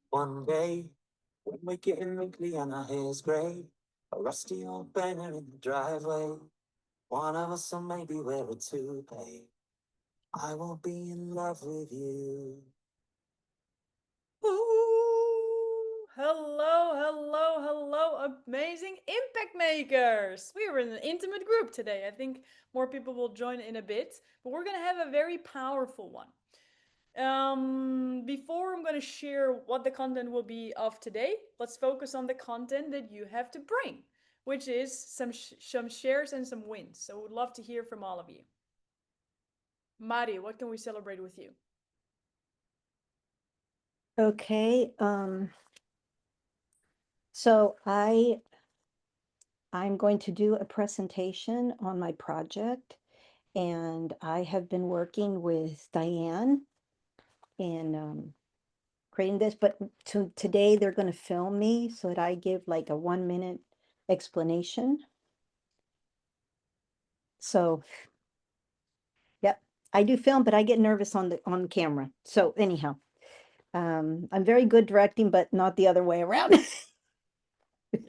One day, when we're getting wrinkly and our hair's grey, a rusty old banger in the driveway, one of us will maybe wear a toupee. I won't be in love with you. Ooh, hello, amazing impact makers. We were in an intimate group today. I think more people will join in a bit, but we're going to have a very powerful one. Before I'm going to share what the content will be of today, let's focus on the content that you have to bring, which is some shares and some wins. So we'd love to hear from all of you. Mari, what can we celebrate with you? Okay, so I'm going to do a presentation on my project, and I have been working with Diane in creating this, but today they're going to film me so that I give like a 1-minute explanation. So, yep, I do film, but I get nervous on the camera. So anyhow, I'm very good directing, but not the other way around.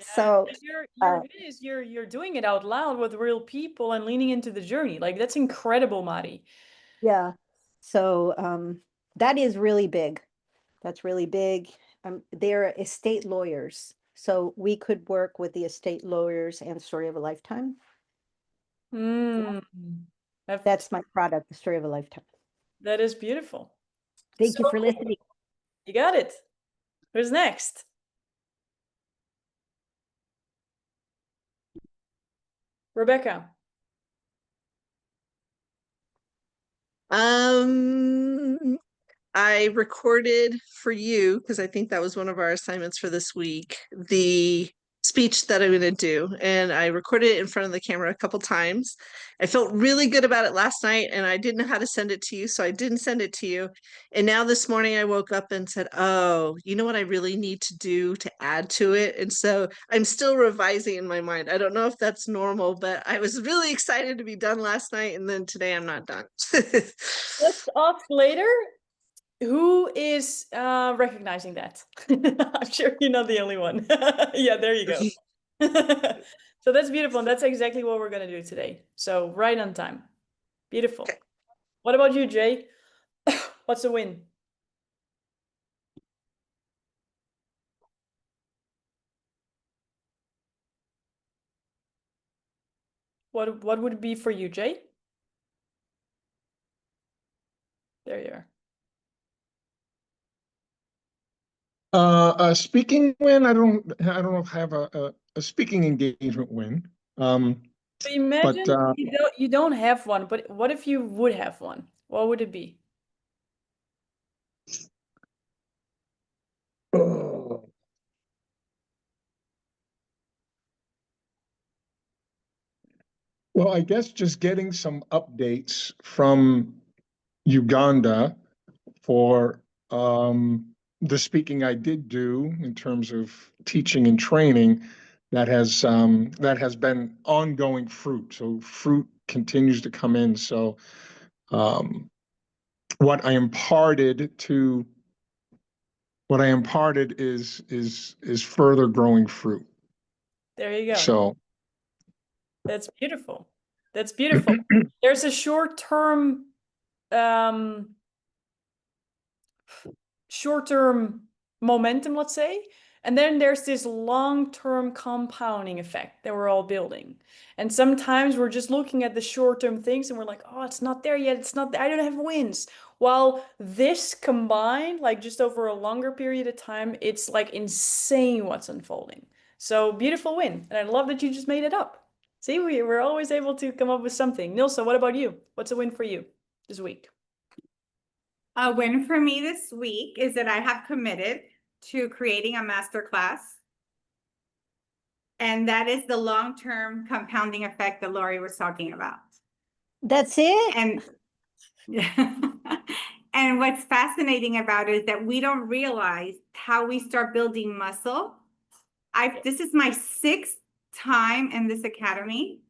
So your win is you're doing it out loud with real people and leaning into the journey. Like that's incredible, Mari. yeah, so that is really big. That's really big. They're estate lawyers, so we could work with the estate lawyers and Story of a Lifetime. That's my product, the Story of a Lifetime. That is beautiful. Thank you for listening. You got it. Who's next? Rebecca. I recorded for you, because I think that was one of our assignments for this week, the speech that I'm going to do. And I recorded it in front of the camera a couple times. I felt really good about it last night, and I didn't know how to send it to you, so I didn't send it to you. And now this morning I woke up and said, oh, you know what I really need to do to add to it? And so I'm still revising in my mind. I don't know if that's normal, but I was really excited to be done last night, and then today I'm not done. Let's ask later. Who is recognizing that? I'm sure you're not the only one. Yeah, there you go. So that's beautiful. And that's exactly what we're going to do today. So right on time. Beautiful. Okay. What about you, Jay? What's a win? What would it be for you, Jay? There you are. A speaking win. I don't have a speaking engagement win. So imagine you don't have one, but what if you would have one? What would it be? Well, I guess just getting some updates from Uganda for the speaking I did do in terms of teaching and training that has been ongoing fruit. So fruit continues to come in. So what I imparted is further growing fruit. There you go. So that's beautiful. That's beautiful. There's a short-term momentum, let's say, and then there's this long-term compounding effect that we're all building. And sometimes we're just looking at the short-term things and we're like, oh, it's not there yet, it's not there, I don't have wins. While this combined, like just over a longer period of time, it's like insane what's unfolding. So beautiful win. And I love that you just made it up. See, we're always able to come up with something. Nilsa, what about you? What's a win for you this week? A win for me this week is that I have committed to creating a masterclass And that is the long-term compounding effect that Lori was talking about. That's it? And and what's fascinating about it is that we don't realize how we start building muscle. This is my 6th time in this academy.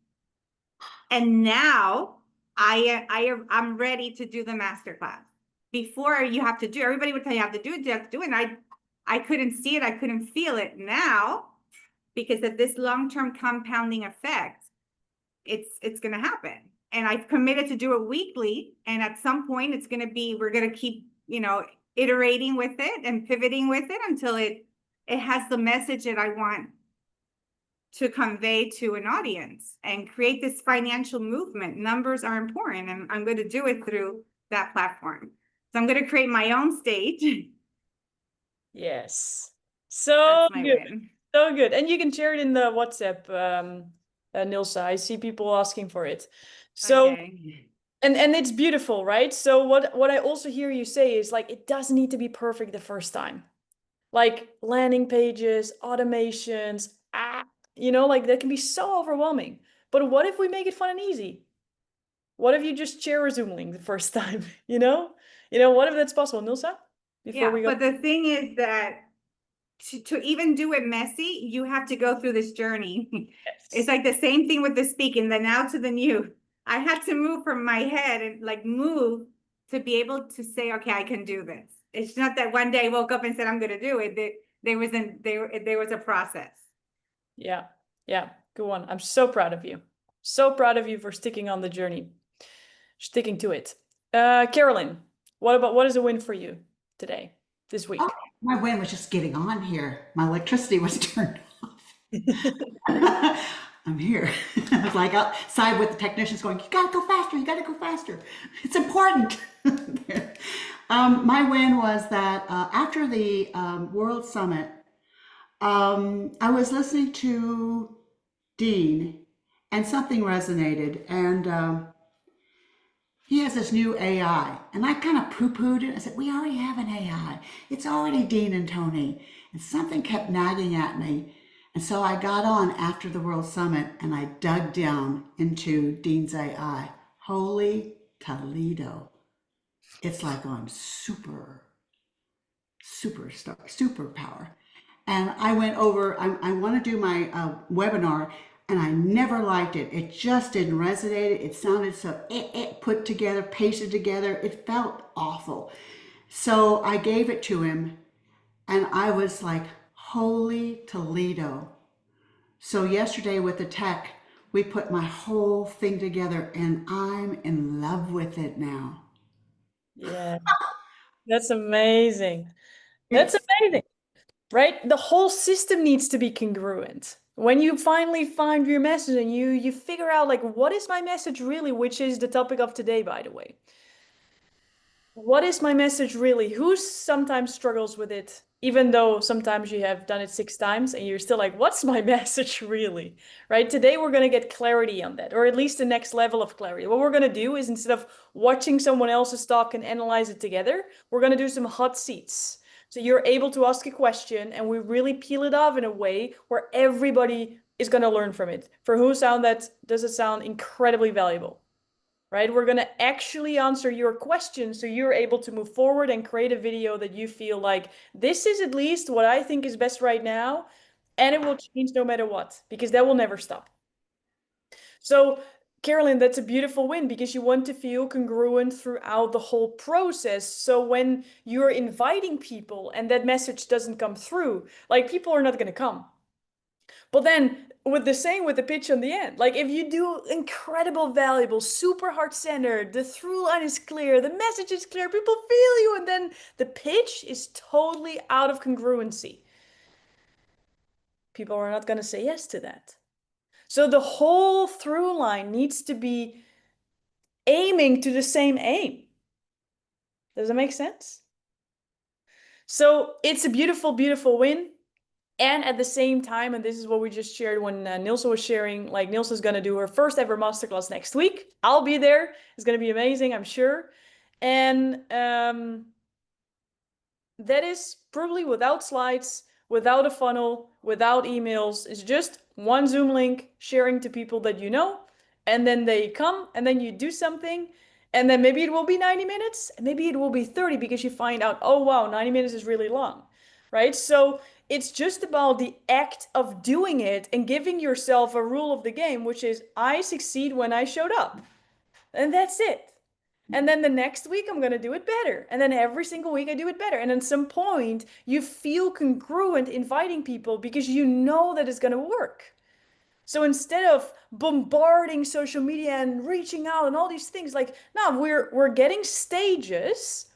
And now I'm ready to do the masterclass. Before you have to do, everybody would tell you have to do it, you have to do it. And I couldn't see it, I couldn't feel it. Now, because of this long-term compounding effect, it's gonna happen. And I've committed to do it weekly. And at some point it's gonna be, we're gonna keep, iterating with it and pivoting with it until it has the message that I want to convey to an audience and create this financial movement. Numbers are important, and I'm going to do it through that platform. So I'm going to create my own stage. Yes. So That's my good. win. So good. And you can share it in the WhatsApp, Nilsa. I see people asking for it. So Okay. and it's beautiful, right? So what I also hear you say is like it doesn't need to be perfect the first time. Like landing pages, automations, like that can be so overwhelming. But what if we make it fun and easy? What if you just share a Zoom link the first time? What if that's possible, Nilsa? Before we go. But the thing is that to even do it messy, you have to go through this journey. It's like the same thing with the speaking, the now to the new. I had to move from my head and move to be able to say, okay, I can do this. It's not that one day I woke up and said, I'm going to do it. There was a process. Yeah. Good one. I'm so proud of you. So proud of you for sticking on the journey, sticking to it. Carolyn, what is a win for you today, this week? Oh, my win was just getting on here. My electricity was turned off. I'm here. I was like outside with the technicians going, you gotta go faster, you gotta go faster. It's important. My win was that after the World Summit, I was listening to Dean and something resonated. And he has this new AI, and I kind of poo-pooed it. I said, we already have an AI. It's already Dean and Tony. And something kept nagging at me. And so I got on after the World Summit and I dug down into Dean's AI. Holy Toledo. It's like on superpower. And I went over, I want to do my webinar, and I never liked it. It just didn't resonate. It sounded so put together, pasted together. It felt awful. So I gave it to him, and I was like, holy Toledo. So yesterday with the tech, we put my whole thing together, and I'm in love with it now. Yeah, that's amazing. That's It's amazing, right? The whole system needs to be congruent. When you finally find your message and you figure out like what is my message really, which is the topic of today, by the way. What is my message really? Who sometimes struggles with it, even though sometimes you have done it 6 times and you're still like, what's my message really? Right? Today we're going to get clarity on that, or at least the next level of clarity. What we're going to do is instead of watching someone else's talk and analyze it together, we're going to do some hot seats. So you're able to ask a question and we really peel it off in a way where everybody is going to learn from it. For who does it sound incredibly valuable? Right? We're going to actually answer your question so you're able to move forward and create a video that you feel like this is at least what I think is best right now, and it will change no matter what, because that will never stop. So Carolyn, that's a beautiful win because you want to feel congruent throughout the whole process. So when you're inviting people and that message doesn't come through, like people are not going to come. But then with the pitch on the end, like if you do incredible, valuable, super heart-centered, the through line is clear, the message is clear, people feel you, and then the pitch is totally out of congruency. People are not going to say yes to that. So the whole through line needs to be aiming to the same aim. Does that make sense? So it's a beautiful, beautiful win. And at the same time, and this is what we just shared when Nilsa was sharing, like Nilsa's going to do her first ever masterclass next week. I'll be there. It's going to be amazing, I'm sure. And that is probably without slides, without a funnel, without emails. It's just one Zoom link sharing to people that you know, and then they come, and then you do something, and then maybe it will be 90 minutes, and maybe it will be 30 because you find out, oh wow, 90 minutes is really long, right? So it's just about the act of doing it and giving yourself a rule of the game, which is I succeed when I showed up. And that's it. And then the next week, I'm going to do it better. And then every single week, I do it better. And at some point, you feel congruent inviting people because you know that it's going to work. So instead of bombarding social media and reaching out and all these things, like, no, we're getting stages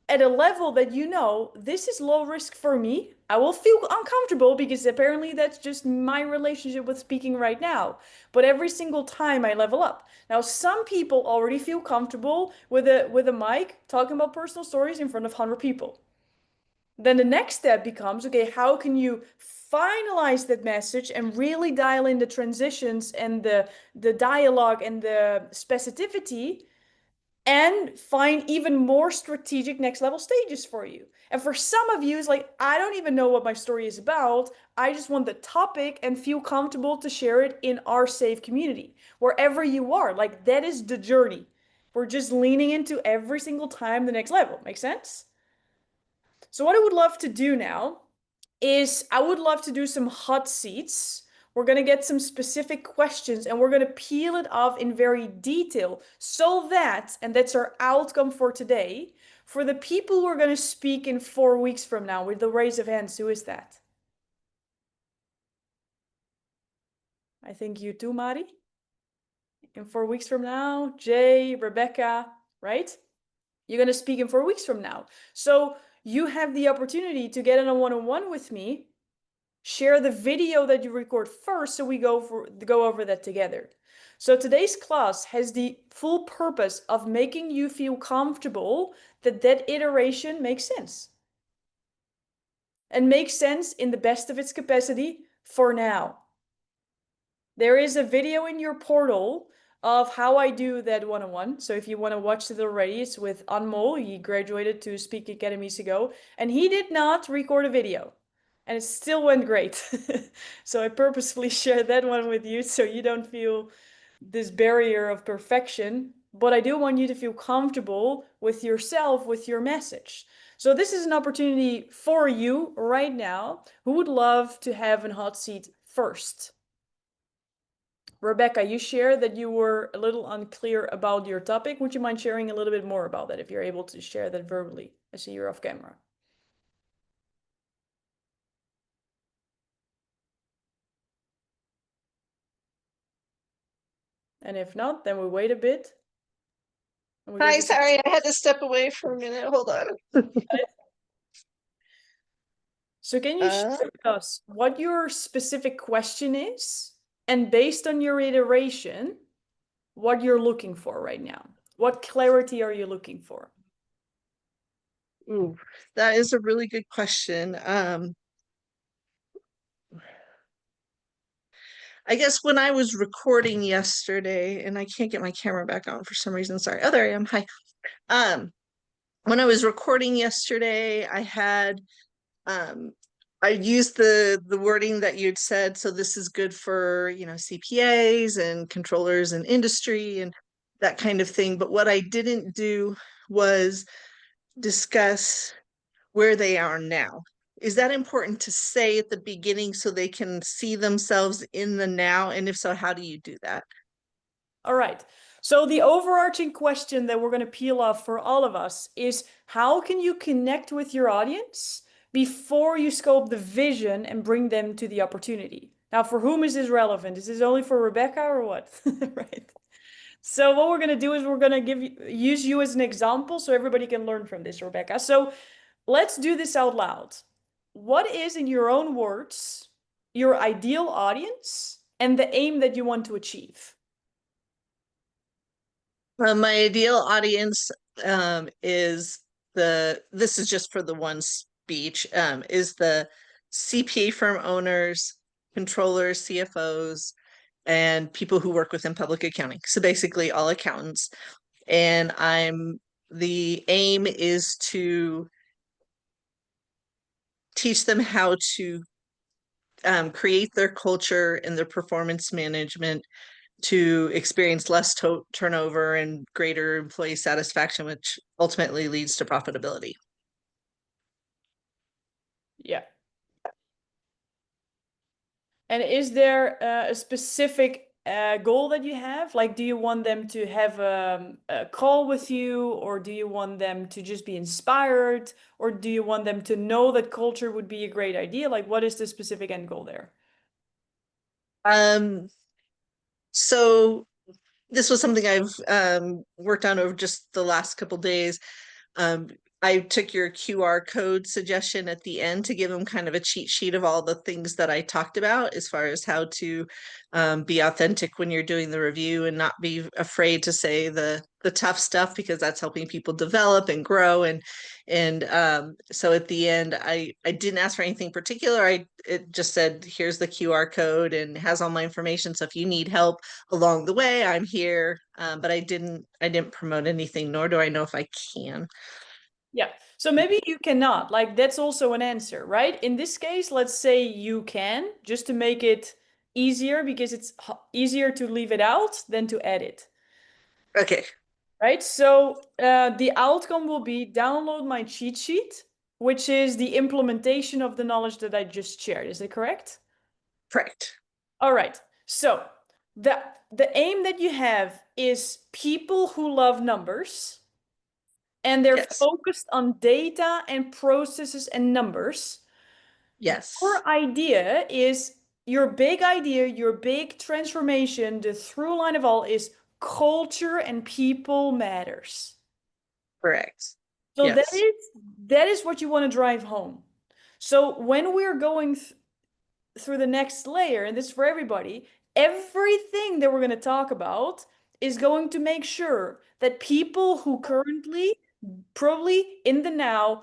at a level that you know this is low risk for me. I will feel uncomfortable because apparently that's just my relationship with speaking right now. But every single time I level up. Now, some people already feel comfortable with a mic talking about personal stories in front of 100 people. Then the next step becomes, okay, how can you finalize that message and really dial in the transitions and the dialogue and the specificity and find even more strategic next level stages for you. And for some of you, it's like, I don't even know what my story is about. I just want the topic and feel comfortable to share it in our safe community, wherever you are. Like, that is the journey. We're just leaning into every single time the next level. Make sense? So, what I would love to do now is I would love to do some hot seats. We're going to get some specific questions and we're going to peel it off in very detail so that, and that's our outcome for today, for the people who are going to speak in 4 weeks from now with the raise of hands, who is that? I think you too, Mari. In 4 weeks from now, Jay, Rebecca, right? You're going to speak in 4 weeks from now. So you have the opportunity to get in a one-on-one with me. Share the video that you record first so we go over that together. So today's class has the full purpose of making you feel comfortable that that iteration makes sense. And makes sense in the best of its capacity for now. There is a video in your portal of how I do that one-on-one. So if you want to watch it already, it's with Anmol. He graduated to Speak Academies ago, and he did not record a video. And it still went great. So I purposefully shared that one with you so you don't feel this barrier of perfection. But I do want you to feel comfortable with yourself, with your message. So this is an opportunity for you right now. Who would love to have a hot seat first? Rebecca, you shared that you were a little unclear about your topic. Would you mind sharing a little bit more about that if you're able to share that verbally? I see you're off camera. And if not, then we wait a bit. Hi, sorry, I had to step away for a minute. Hold on. So can you share with us what your specific question is? And based on your iteration, what you're looking for right now? What clarity are you looking for? Ooh, that is a really good question. I guess when I was recording yesterday, and I can't get my camera back on for some reason. Sorry. Oh, there I am. Hi. When I was recording yesterday, I had I used the wording that you'd said. So this is good for, you know, CPAs and controllers in industry and that kind of thing. But what I didn't do was discuss where they are now. Is that important to say at the beginning so they can see themselves in the now? And if so, how do you do that? All right. So the overarching question that we're going to peel off for all of us is how can you connect with your audience before you scope the vision and bring them to the opportunity? Now, for whom is this relevant? Is this only for Rebecca or what? Right. So what we're going to do is we're going to use you as an example so everybody can learn from this, Rebecca. So let's do this out loud. What is, in your own words, your ideal audience and the aim that you want to achieve? My ideal audience is this is just for the one speech, is the CPA firm owners, controllers, CFOs, and people who work within public accounting. So basically all accountants. And the aim is to teach them how to create their culture and their performance management to experience less turnover and greater employee satisfaction, which ultimately leads to profitability. Yeah. And is there a specific goal that you have? Like, do you want them to have a call with you, or do you want them to just be inspired, or do you want them to know that culture would be a great idea? Like, what is the specific end goal there? So this was something I've worked on over just the last couple days. I took your QR code suggestion at the end to give them kind of a cheat sheet of all the things that I talked about as far as how to be authentic when you're doing the review and not be afraid to say the tough stuff, because that's helping people develop and grow. And so at the end, I didn't ask for anything particular. It just said, here's the QR code and has all my information. So if you need help along the way, I'm here. But I didn't promote anything, nor do I know if I can. Yeah. So maybe you cannot. Like, that's also an answer, right? In this case, let's say you can, just to make it easier, because it's easier to leave it out than to add it. Okay. Right? So the outcome will be download my cheat sheet, which is the implementation of the knowledge that I just shared. Is that correct? Correct. All right. So the aim that you have is people who love numbers, and they're Yes. focused on data and processes and numbers. Yes. Your idea is your big idea, your big transformation, the through line of all is culture and people matters. Correct. So Yes. that is what you want to drive home. So when we're going through the next layer, and this is for everybody, everything that we're going to talk about is going to make sure that people who currently, probably in the now,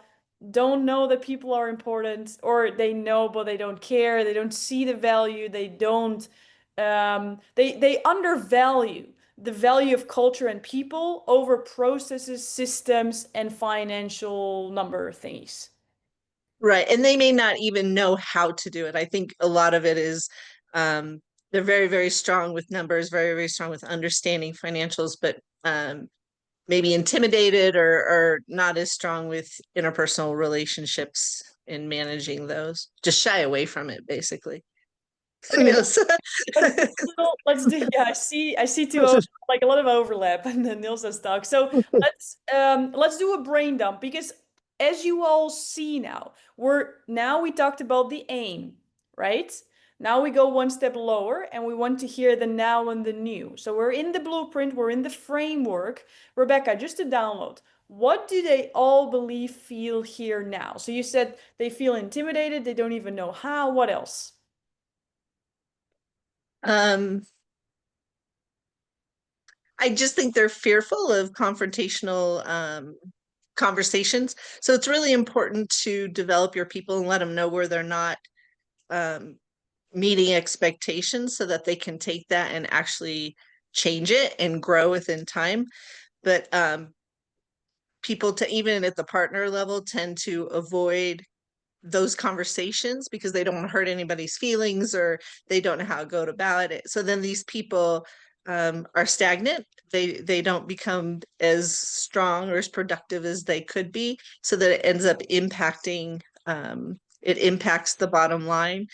don't know that people are important, or they know but they don't care, they don't see the value, they don't they undervalue the value of culture and people over processes, systems, and financial number thingies. Right. And they may not even know how to do it. I think a lot of it is um, they're very, very strong with numbers, very, very strong with understanding financials, but maybe intimidated or not as strong with interpersonal relationships in managing those. Just shy away from it, basically. Okay, let's do yeah, I see like a lot of overlap and then Nilsa's talk. So let's do a brain dump, because as you all see now, we talked about the aim, right? Now we go one step lower and we want to hear the now and the new. So we're in the blueprint, we're in the framework. Rebecca, just to download, what do they all believe, feel here now? So you said they feel intimidated, they don't even know how. What else? I just think they're fearful of confrontational conversations. So it's really important to develop your people and let them know where they're not meeting expectations, so that they can take that and actually change it and grow within time. But people, to even at the partner level, tend to avoid those conversations because they don't want to hurt anybody's feelings, or they don't know how to go about it. So then these people are stagnant. They don't become as strong or as productive as they could be, so that it ends up impacting it impacts the bottom line.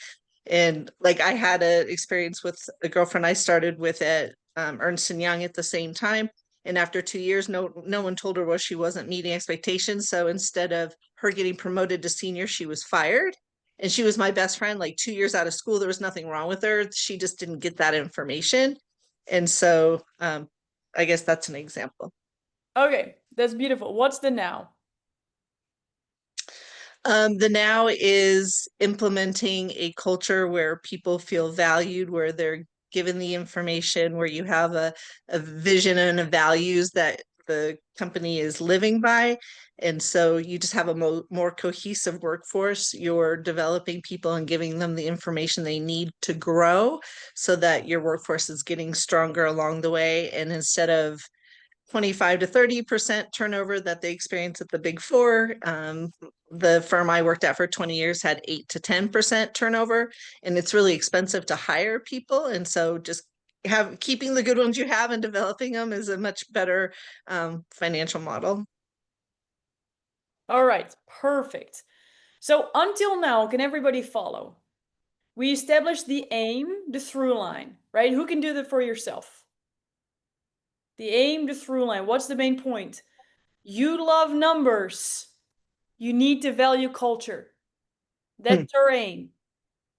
And like, I had an experience with a girlfriend I started with at Ernst & Young at the same time. And after 2 years, no one told her, well, she wasn't meeting expectations. So instead of her getting promoted to senior, she was fired. And she was my best friend, like 2 years out of school. There was nothing wrong with her. She just didn't get that information. And so I guess that's an example. Okay, that's beautiful. What's the now? The now is implementing a culture where people feel valued, where they're given the information, where you have a vision and a values that the company is living by. And so you just have a more cohesive workforce. You're developing people and giving them the information they need to grow, so that your workforce is getting stronger along the way. And instead of 25 to 30% turnover that they experience at the Big Four. The firm I worked at for 20 years had 8 to 10% turnover, and it's really expensive to hire people. And so just keeping the good ones you have and developing them is a much better financial model. All right, perfect. So until now, can everybody follow? We established the aim, the through line, right? Who can do that for yourself? The aim, the through line. What's the main point? You love numbers. You need to value culture. That's our aim.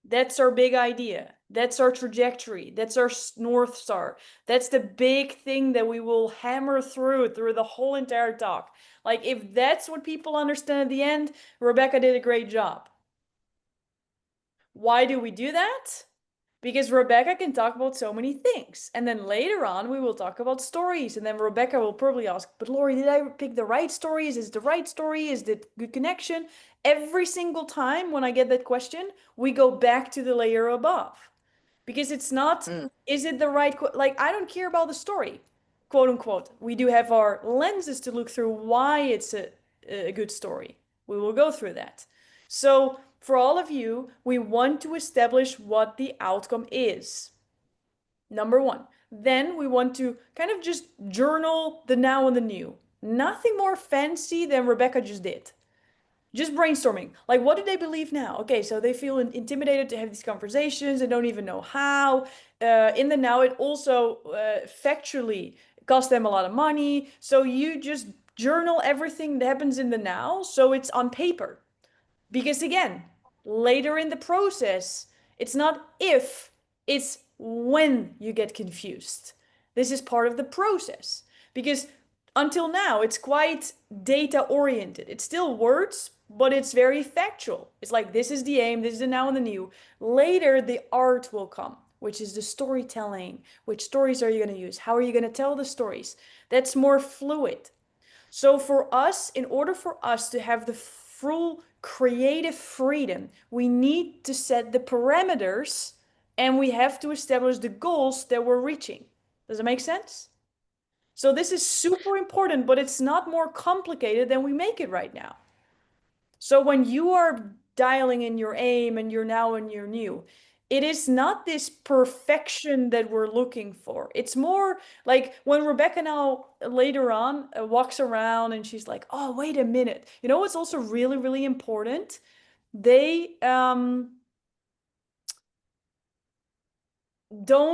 That's our big idea. That's our trajectory. That's our North Star. That's the big thing that we will hammer through the whole entire talk. Like, if that's what people understand at the end, Rebecca did a great job. Why do we do that? Because Rebecca can talk about so many things. And then later on, we will talk about stories. And then Rebecca will probably ask, but Lori, did I pick the right stories? Is it the right story? Is it good connection? Every single time when I get that question, we go back to the layer above. Because it's not, is it the right, like, I don't care about the story, quote unquote. We do have our lenses to look through why it's a good story. We will go through that. So for all of you, we want to establish what the outcome is. Number one. Then we want to kind of just journal the now and the new. Nothing more fancy than Rebecca just did. Just brainstorming. Like, what do they believe now? Okay, so they feel intimidated to have these conversations. They don't even know how. In the now, it also factually costs them a lot of money. So you just journal everything that happens in the now, so it's on paper. Because again, later in the process, it's not if, it's when you get confused. This is part of the process. Because until now, it's quite data oriented. It's still words, but it's very factual. It's like, this is the aim, this is the now and the new. Later, the art will come, which is the storytelling. Which stories are you going to use? How are you going to tell the stories? That's more fluid. So for us, in order for us to have the full creative freedom, we need to set the parameters and we have to establish the goals that we're reaching. Does it make sense? So this is super important, but it's not more complicated than we make it right now. So when you are dialing in your aim and your now and your new, it is not this perfection that we're looking for. It's more like when Rebecca now later on walks around and she's like, oh, wait a minute. You know what's also really, really important? They don't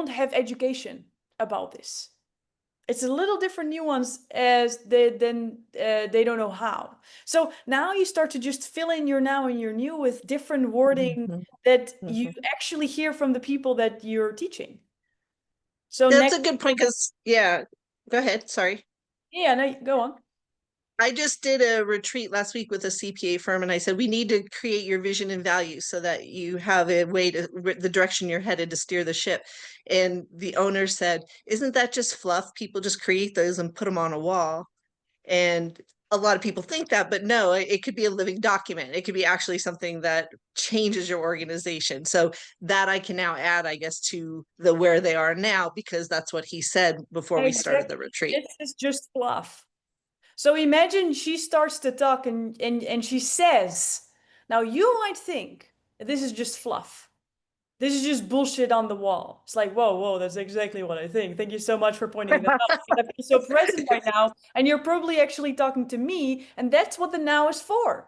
have education about this. It's a little different nuance as they don't know how. So now you start to just fill in your now and your new with different wording that you actually hear from the people that you're teaching. So That's a good point because, yeah, go ahead. Sorry. Yeah, no, go on. I just did a retreat last week with a CPA firm, and I said, we need to create your vision and values so that you have a way to the direction you're headed to steer the ship. And the owner said, isn't that just fluff? People just create those and put them on a wall. And a lot of people think that, but no, it could be a living document. It could be actually something that changes your organization. So that I can now add, I guess, to the where they are now, because that's what he said before we started the retreat. This is just fluff. So imagine she starts to talk and she says, now you might think this is just fluff. This is just bullshit on the wall. It's like, whoa, that's exactly what I think. Thank you so much for pointing that out. I'm so present right now. And you're probably actually talking to me. And that's what the now is for.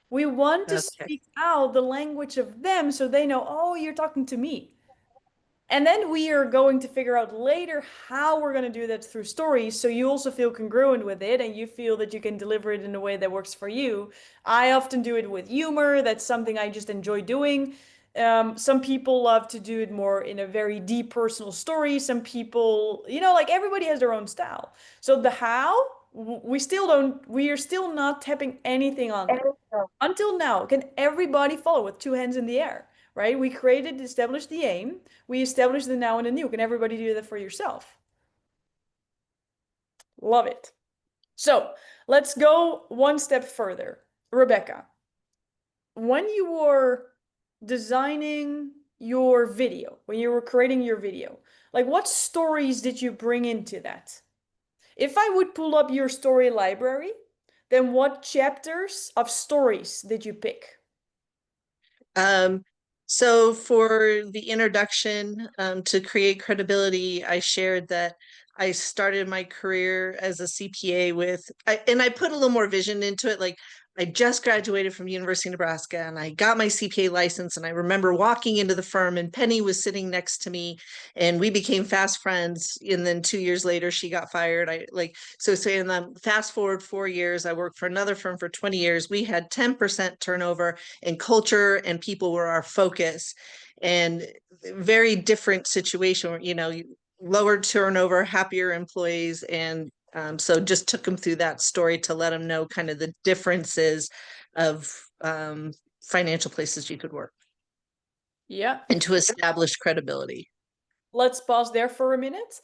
We want to speak out the language of them so they know, oh, you're talking to me. And then we are going to figure out later how we're going to do that through stories. So you also feel congruent with it and you feel that you can deliver it in a way that works for you. I often do it with humor. That's something I just enjoy doing. Some people love to do it more in a very deep personal story. Some people, like everybody has their own style. So the how, we are still not tapping anything on that. Until now, can everybody follow with two hands in the air? Right? We established the aim. We established the now and the new. Can everybody do that for yourself? Love it. So let's go one step further. Rebecca, when you were designing your video, when you were creating your video, like what stories did you bring into that? If I would pull up your story library, then what chapters of stories did you pick? So for the introduction to create credibility, I shared that I started my career as a CPA and I put a little more vision into it. Like I just graduated from University of Nebraska and I got my CPA license. And I remember walking into the firm and Penny was sitting next to me and we became fast friends. And then 2 years later, she got fired. So saying then fast forward 4 years, I worked for another firm for 20 years. We had 10% turnover and culture and people were our focus. And very different situation, lower turnover, happier employees. And so just took them through that story to let them know kind of the differences of financial places you could work Yeah. and to establish credibility. Let's pause there for a minute.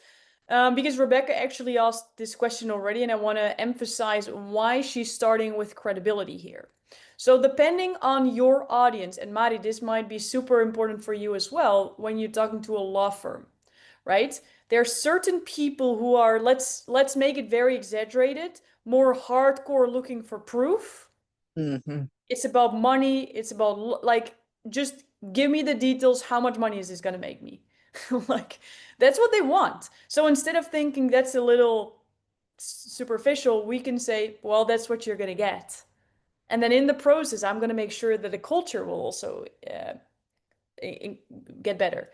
Because Rebecca actually asked this question already, and I want to emphasize why she's starting with credibility here. So, depending on your audience, and Mari, this might be super important for you as well when you're talking to a law firm, right? There are certain people who are, let's make it very exaggerated, more hardcore looking for proof. Mm-hmm. It's about money. It's about like, just give me the details. How much money is this going to make me? Like, that's what they want. So instead of thinking that's a little superficial, we can say, well, that's what you're going to get. And then in the process, I'm going to make sure that the culture will also get better.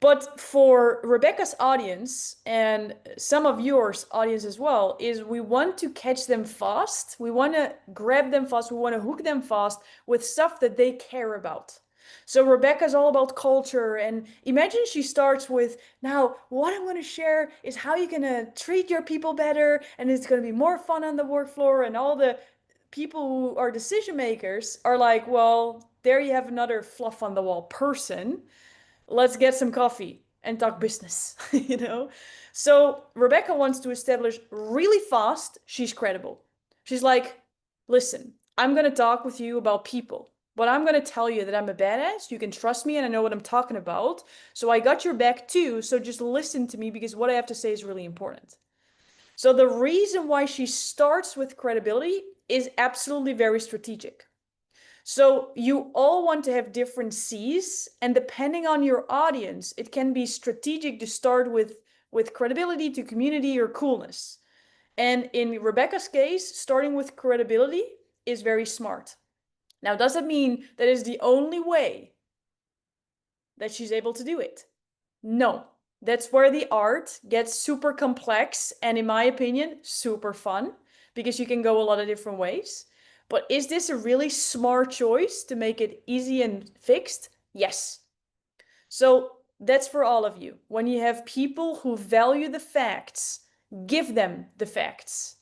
But for Rebecca's audience and some of yours audience as well, is we want to catch them fast. We want to grab them fast. We want to hook them fast with stuff that they care about. So Rebecca's all about culture. And imagine she starts with, now, what I'm going to share is how you're going to treat your people better. And it's going to be more fun on the work floor. And all the people who are decision makers are like, well, there you have another fluff on the wall person. Let's get some coffee and talk business, you know? So Rebecca wants to establish really fast she's credible. She's like, listen, I'm going to talk with you about people, but I'm going to tell you that I'm a badass. You can trust me and I know what I'm talking about. So I got your back too. So just listen to me because what I have to say is really important. So the reason why she starts with credibility is absolutely very strategic. So you all want to have different C's, and depending on your audience, it can be strategic to start with credibility to community or coolness. And in Rebecca's case, starting with credibility is very smart. Now, does that mean that is the only way that she's able to do it? No. That's where the art gets super complex and, in my opinion, super fun because you can go a lot of different ways. But is this a really smart choice to make it easy and fixed? Yes. So that's for all of you. When you have people who value the facts, give them the facts.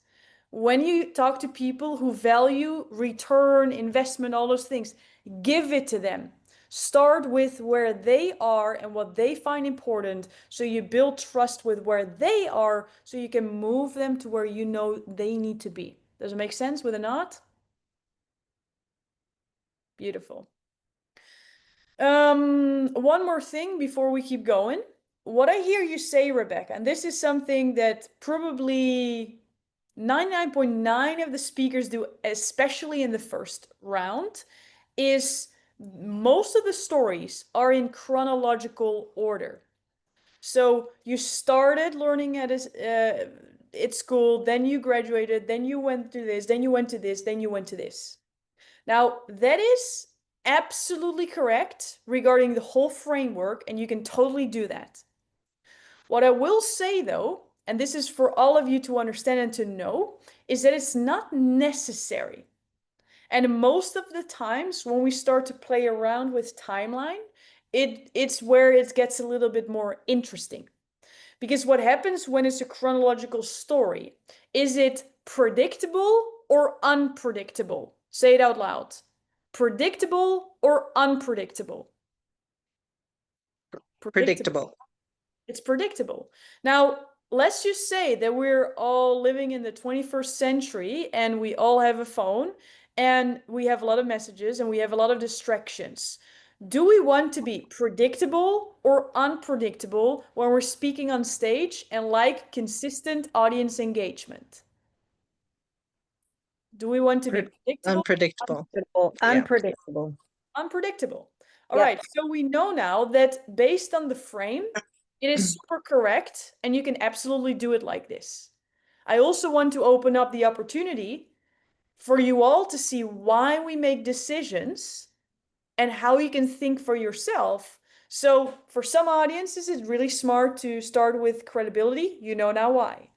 When you talk to people who value return, investment, all those things, give it to them. Start with where they are and what they find important so you build trust with where they are so you can move them to where you know they need to be. Does it make sense with a nod? Beautiful. One more thing before we keep going. What I hear you say, Rebecca, and this is something that probably 99.9 of the speakers do, especially in the first round, is most of the stories are in chronological order. So you started learning at school, then you graduated, then you went to this, then you went to this, then you went to this. Now, that is absolutely correct regarding the whole framework, and you can totally do that. What I will say though, and this is for all of you to understand and to know, is that it's not necessary. And most of the times when we start to play around with timeline, it's where it gets a little bit more interesting. Because what happens when it's a chronological story? Is it predictable or unpredictable? Say it out loud. Predictable or unpredictable? Predictable. It's predictable. Now, let's just say that we're all living in the 21st century and we all have a phone and we have a lot of messages and we have a lot of distractions. Do we want to be predictable or unpredictable when we're speaking on stage and like consistent audience engagement? Do we want to be predictable? Unpredictable. Unpredictable. Yeah. Unpredictable. Unpredictable. All Yep. right, so we know now that based on the frame, it is super correct, and you can absolutely do it like this. I also want to open up the opportunity for you all to see why we make decisions and how you can think for yourself. So for some audiences, it's really smart to start with credibility. You know now why.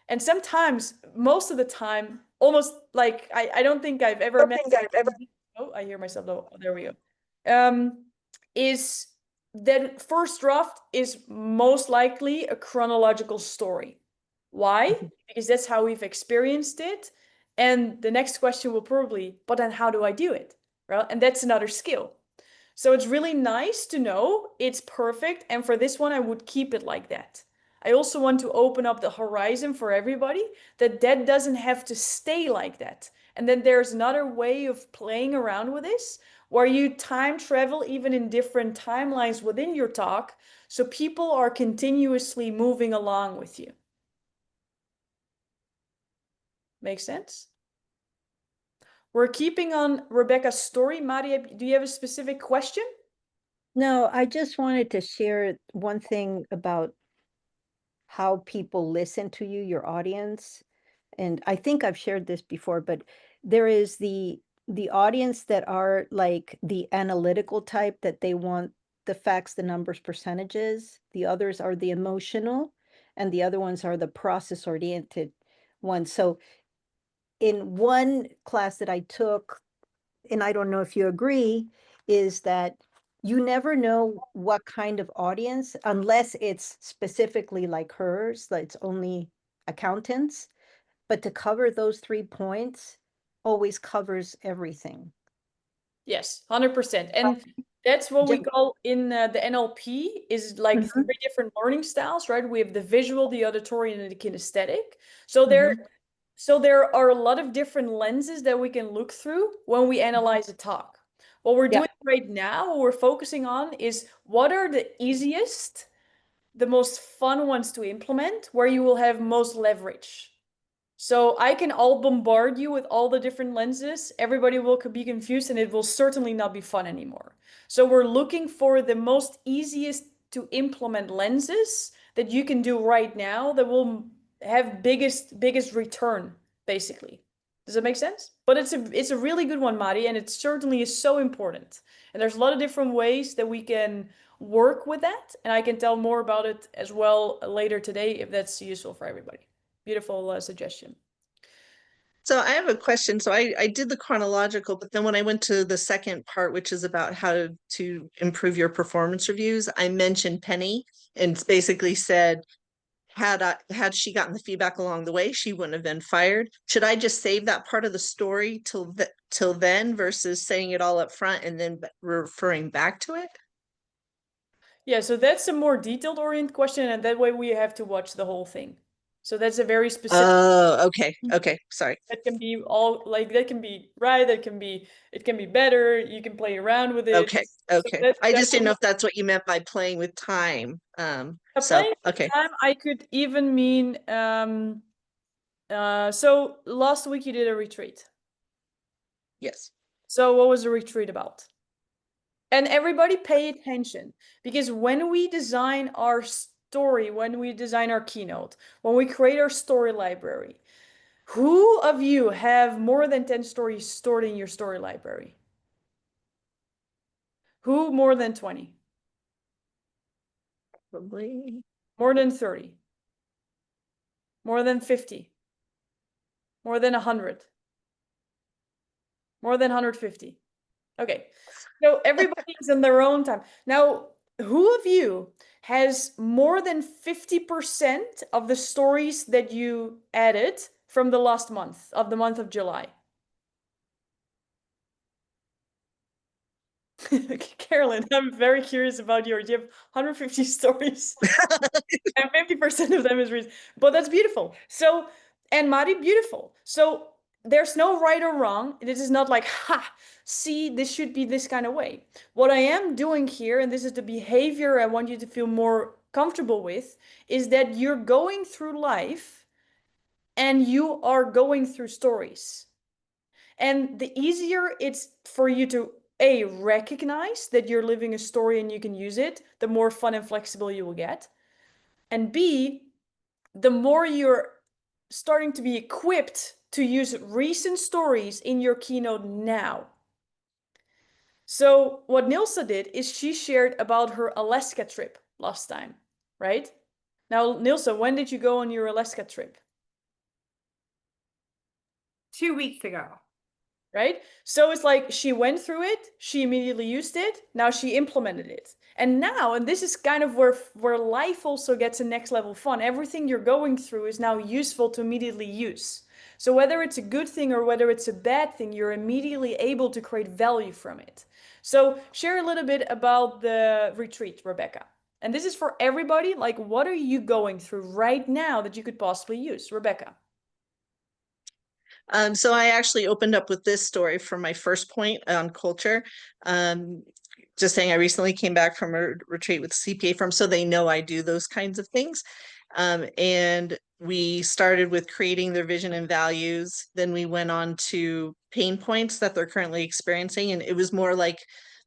And sometimes, most of the time, almost like I don't think I've ever met. Oh, I hear myself. Oh, there we go. Is that first draft is most likely a chronological story. Why? Because that's how we've experienced it. And the next question will probably, but then how do I do it? Right? And that's another skill. So it's really nice to know it's perfect. And for this one, I would keep it like that. I also want to open up the horizon for everybody that doesn't have to stay like that. And then there's another way of playing around with this where you time travel even in different timelines within your talk. So people are continuously moving along with you. Make sense? We're keeping on Rebecca's story. Maria, do you have a specific question? No, I just wanted to share one thing about how people listen to you, your audience. And I think I've shared this before, but there is the audience that are like the analytical type, that they want the facts, the numbers, percentages. The others are the emotional, and the other ones are the process oriented ones. So in one class that I took, and I don't know if you agree, is that you never know what kind of audience, unless it's specifically like hers, that it's only accountants. But to cover those 3 points always covers everything. Yes, 100%. And that's what we Just call in the NLP is like Mhm. 3 different learning styles, right? We have the visual, the auditory, and the kinesthetic. So there are a lot of different lenses that we can look through when we analyze a talk. What we're Yeah. doing right now, what we're focusing on is what are the easiest, the most fun ones to implement, where you will have most leverage. So I can all bombard you with all the different lenses. Everybody will be confused and it will certainly not be fun anymore. So we're looking for the most easiest to implement lenses that you can do right now that will have biggest return, basically. Does that make sense? But it's a really good one, Mari, and it certainly is so important. And there's a lot of different ways that we can work with that, and I can tell more about it as well later today if that's useful for everybody. Beautiful suggestion. So I have a question. So I did the chronological, but then when I went to the second part, which is about how to improve your performance reviews, I mentioned Penny and basically said, had she gotten the feedback along the way, she wouldn't have been fired. Should I just save that part of the story till then versus saying it all up front and then referring back to it? Yeah, so that's a more detailed oriented question, and that way we have to watch the whole thing. So that's a very specific. Oh, okay. Sorry. That can be all like that can be right. It can be better. You can play around with it. Okay. So I that's just didn't know if that's what you meant by playing with time. So playing with okay. time. I could even mean so last week you did a retreat. Yes. So what was the retreat about? And everybody pay attention, because when we design our story, when we design our keynote, when we create our story library, who of you have more than 10 stories stored in your story library? Who more than 20? Probably. More than 30? More than 50? More than 100? More than 150? Okay. So everybody is in their own time. Now, who of you has more than 50% of the stories that you added from the last month, of the month of July? Carolyn, I'm very curious about yours. You have 150 stories, and 50% of them is reason. But that's beautiful. So, and Mari, beautiful. So there's no right or wrong. This is not like, ha, see, this should be this kind of way. What I am doing here, and this is the behavior I want you to feel more comfortable with, is that you're going through life and you are going through stories. And the easier it's for you to A, recognize that you're living a story and you can use it, the more fun and flexible you will get. And B, the more you're starting to be equipped to use recent stories in your keynote now. So what Nilsa did is she shared about her Alaska trip last time, right? Now, Nilsa, when did you go on your Alaska trip? 2 weeks ago. Right? So it's like she went through it, she immediately used it, now she implemented it. And now, and this is kind of where life also gets a next level fun, everything you're going through is now useful to immediately use. So whether it's a good thing or whether it's a bad thing, you're immediately able to create value from it. So share a little bit about the retreat, Rebecca. And this is for everybody, like what are you going through right now that you could possibly use? Rebecca. So I actually opened up with this story for my first point on culture. Just saying, I recently came back from a retreat with a CPA firm, so they know I do those kinds of things. And we started with creating their vision and values. Then we went on to pain points that they're currently experiencing. And it was more like,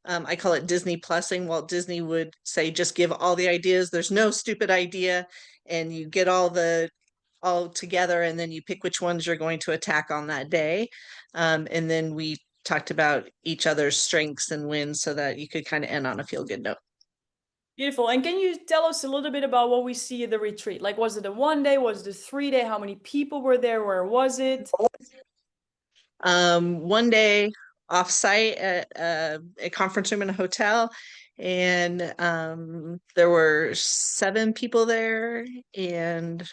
I call it Disney Plusing. Walt Disney would say, just give all the ideas. There's no stupid idea. And you get all together, and then you pick which ones you're going to attack on that day. And then we talked about each other's strengths and wins so that you could kind of end on a feel-good note. Beautiful. And can you tell us a little bit about what we see at the retreat? Like, was it a 1 day? Was it a 3 day? How many people were there? Where was it? 1 day off-site at a conference room in a hotel, and there were 7 people there, and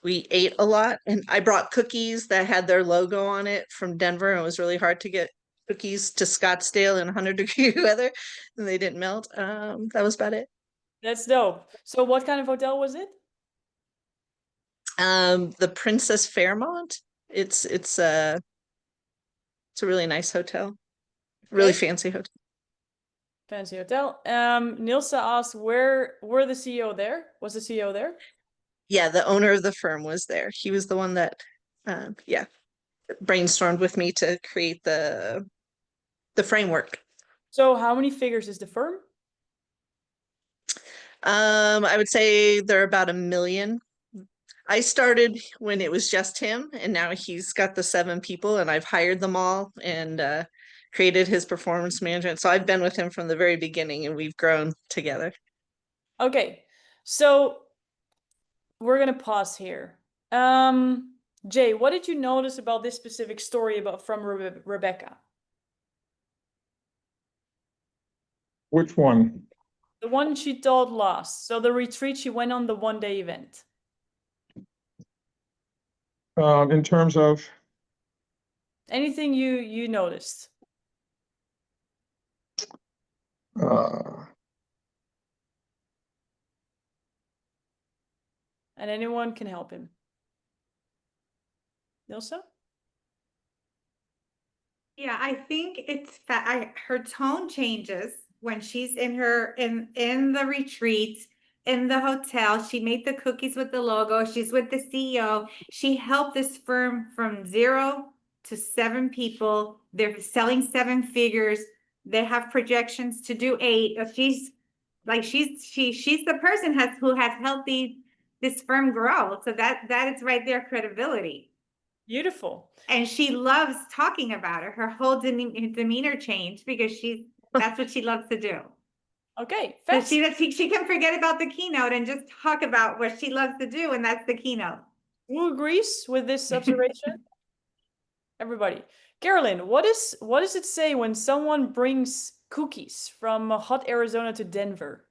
we ate a lot. And I brought cookies that had their logo on it from Denver, and it was really hard to get cookies to Scottsdale in 100-degree weather, and they didn't melt. That was about it. That's dope. So what kind of hotel was it? The Princess Fairmont. It's a really nice hotel, really fancy hotel. Fancy hotel. Nilsa asked, were the CEO there? Was the CEO there? Yeah, the owner of the firm was there. He was the one that, brainstormed with me to create the framework. So how many figures is the firm? I would say they're about 1 million. I started when it was just him, and now he's got the 7 people, and I've hired them all and created his performance management. So I've been with him from the very beginning, and we've grown together. Okay, so we're gonna pause here. Jay, what did you notice about this specific story from Rebecca? Which one? The one she told last. So the retreat she went on, the 1 day event. In terms of? Anything you noticed? And anyone can help him. Nilsa? Yeah, I think it's her tone changes when she's in the retreat, in the hotel. She made the cookies with the logo. She's with the CEO. She helped this firm from 0 to 7 people. They're selling 7 figures. They have projections to do 8. She's the person who has helped this firm grow. So that is right there, credibility. Beautiful. And she loves talking about it. Her whole demeanor changed because that's what she loves to do. Okay, so she can forget about the keynote and just talk about what she loves to do, and that's the keynote. Who agrees with this observation? Everybody. Carolyn, what does it say when someone brings cookies from hot Arizona to Denver?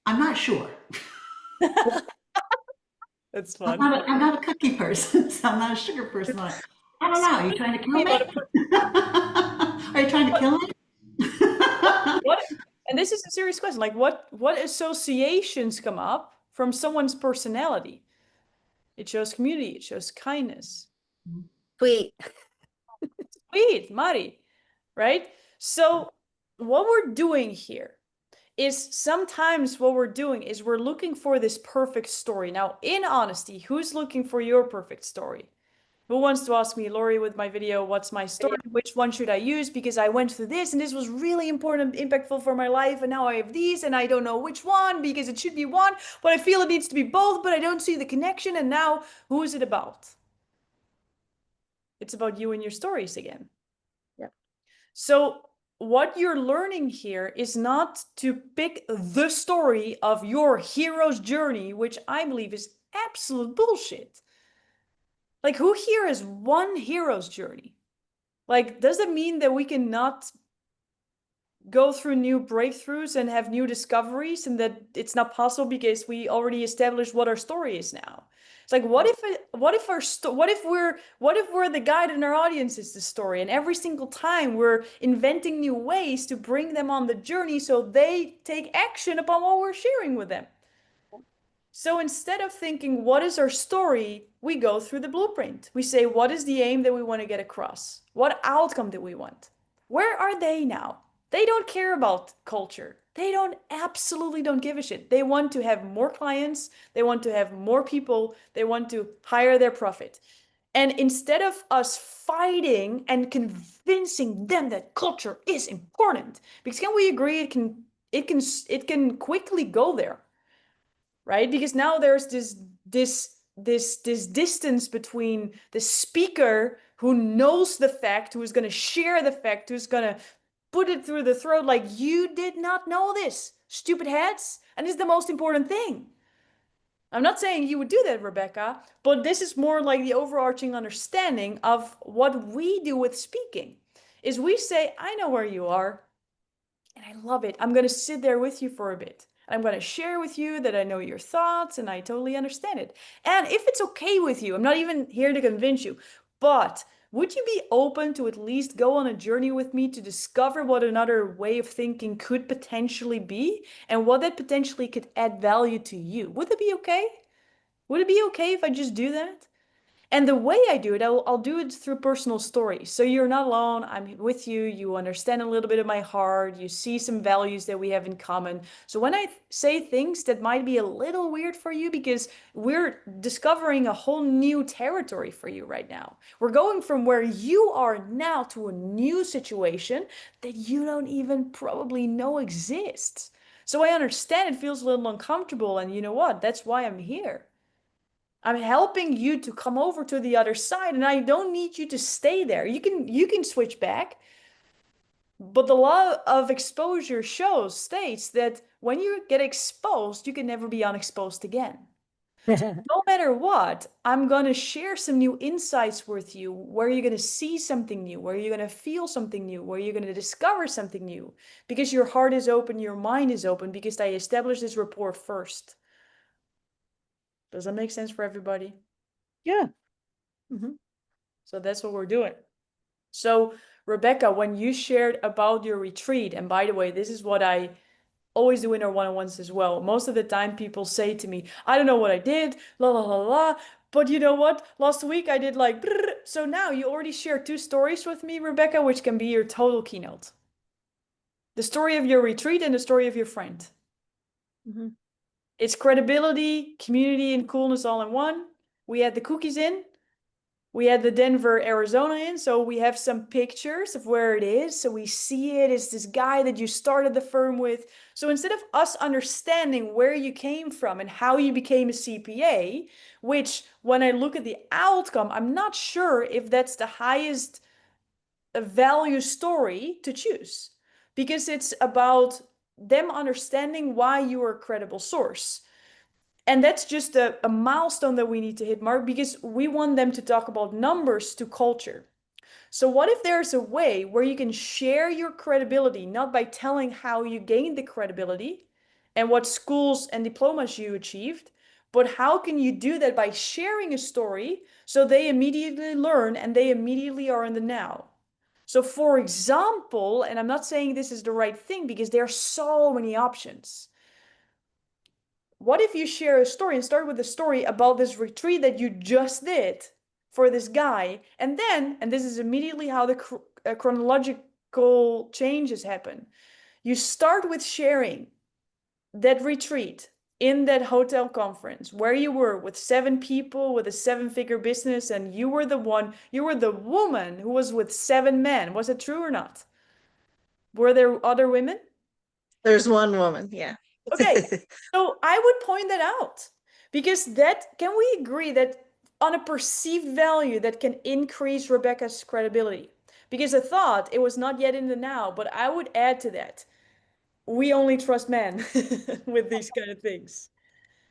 I'm not sure. That's fun. I'm not a cookie person, so I'm not a sugar person. I don't know. Are you trying to kill me? Are you trying to kill me? And this is a serious question. Like, what associations come up from someone's personality? It shows community. It shows kindness. Sweet. Sweet, Mari, right? So what we're doing here is sometimes what we're doing is we're looking for this perfect story. Now, in honesty, who's looking for your perfect story? Who wants to ask me, Lori, with my video, what's my story? Which one should I use? Because I went through this and this was really important, impactful for my life. And now I have these and I don't know which one because it should be one, but I feel it needs to be both, but I don't see the connection. And now who is it about? It's about you and your stories again. Yep. So what you're learning here is not to pick the story of your hero's journey, which I believe is absolute bullshit. Like, who here has one hero's journey? Like, does it mean that we cannot go through new breakthroughs and have new discoveries and that it's not possible because we already established what our story is now? It's like, what if we're the guide and our audience is the story, and every single time we're inventing new ways to bring them on the journey so they take action upon what we're sharing with them. So instead of thinking, what is our story? We go through the blueprint. We say, what is the aim that we want to get across? What outcome do we want? Where are they now? They don't care about culture. They absolutely don't give a shit. They want to have more clients. They want to have more people. They want to hire their profit. And instead of us fighting and convincing them that culture is important, because can we agree it can quickly go there, right? Because now there's this distance between the speaker who knows the fact, who is going to share the fact, who's going to put it through the throat like, you did not know this, stupid heads, and this is the most important thing. I'm not saying you would do that, Rebecca, but this is more like the overarching understanding of what we do with speaking. Is we say, I know where you are, and I love it. I'm going to sit there with you for a bit. I'm going to share with you that I know your thoughts and I totally understand it. And if it's okay with you, I'm not even here to convince you, but would you be open to at least go on a journey with me to discover what another way of thinking could potentially be and what that potentially could add value to you? Would it be okay? Would it be okay if I just do that? And the way I do it, I'll do it through personal stories. So you're not alone. I'm with you. You understand a little bit of my heart. You see some values that we have in common. So when I say things that might be a little weird for you, because we're discovering a whole new territory for you right now. We're going from where you are now to a new situation that you don't even probably know exists. So I understand it feels a little uncomfortable. And you know what? That's why I'm here. I'm helping you to come over to the other side, and I don't need you to stay there. You can switch back. But the law of exposure states that when you get exposed, you can never be unexposed again. No matter what, I'm going to share some new insights with you where you're going to see something new, where you're going to feel something new, where you're going to discover something new, because your heart is open, your mind is open, because I established this rapport first. Does that make sense for everybody? Yeah. So that's what we're doing. So, Rebecca, when you shared about your retreat, and by the way, this is what I always do in our one-on-ones as well. Most of the time people say to me, I don't know what I did, la la la la, but you know what? Last week I did like, brrr. So now you already shared 2 stories with me, Rebecca, which can be your total keynote. The story of your retreat and the story of your friend. It's credibility, community, and coolness all in one. We had the cookies in. We had the Denver, Arizona in, so we have some pictures of where it is. So we see it. It's this guy that you started the firm with. So instead of us understanding where you came from and how you became a CPA, which when I look at the outcome, I'm not sure if that's the highest value story to choose, because it's about them understanding why you are a credible source. And that's just a milestone that we need to hit, Mark, because we want them to talk about numbers to culture. So what if there's a way where you can share your credibility, not by telling how you gained the credibility and what schools and diplomas you achieved, but how can you do that by sharing a story so they immediately learn and they immediately are in the now? So for example, and I'm not saying this is the right thing because there are so many options. what if you share a story and start with a story about this retreat that you just did for this guy, and then, and this is immediately how the chronological changes happen. You start with sharing that retreat in that hotel conference where you were with 7 people with a 7-figure business, and you were the woman who was with 7 men. Was it true or not? Were there other women? There's one woman, yeah. Okay, so I would point that out, because can we agree that on a perceived value that can increase Rebecca's credibility? Because I thought it was not yet in the now, but I would add to that, we only trust men with these kind of things.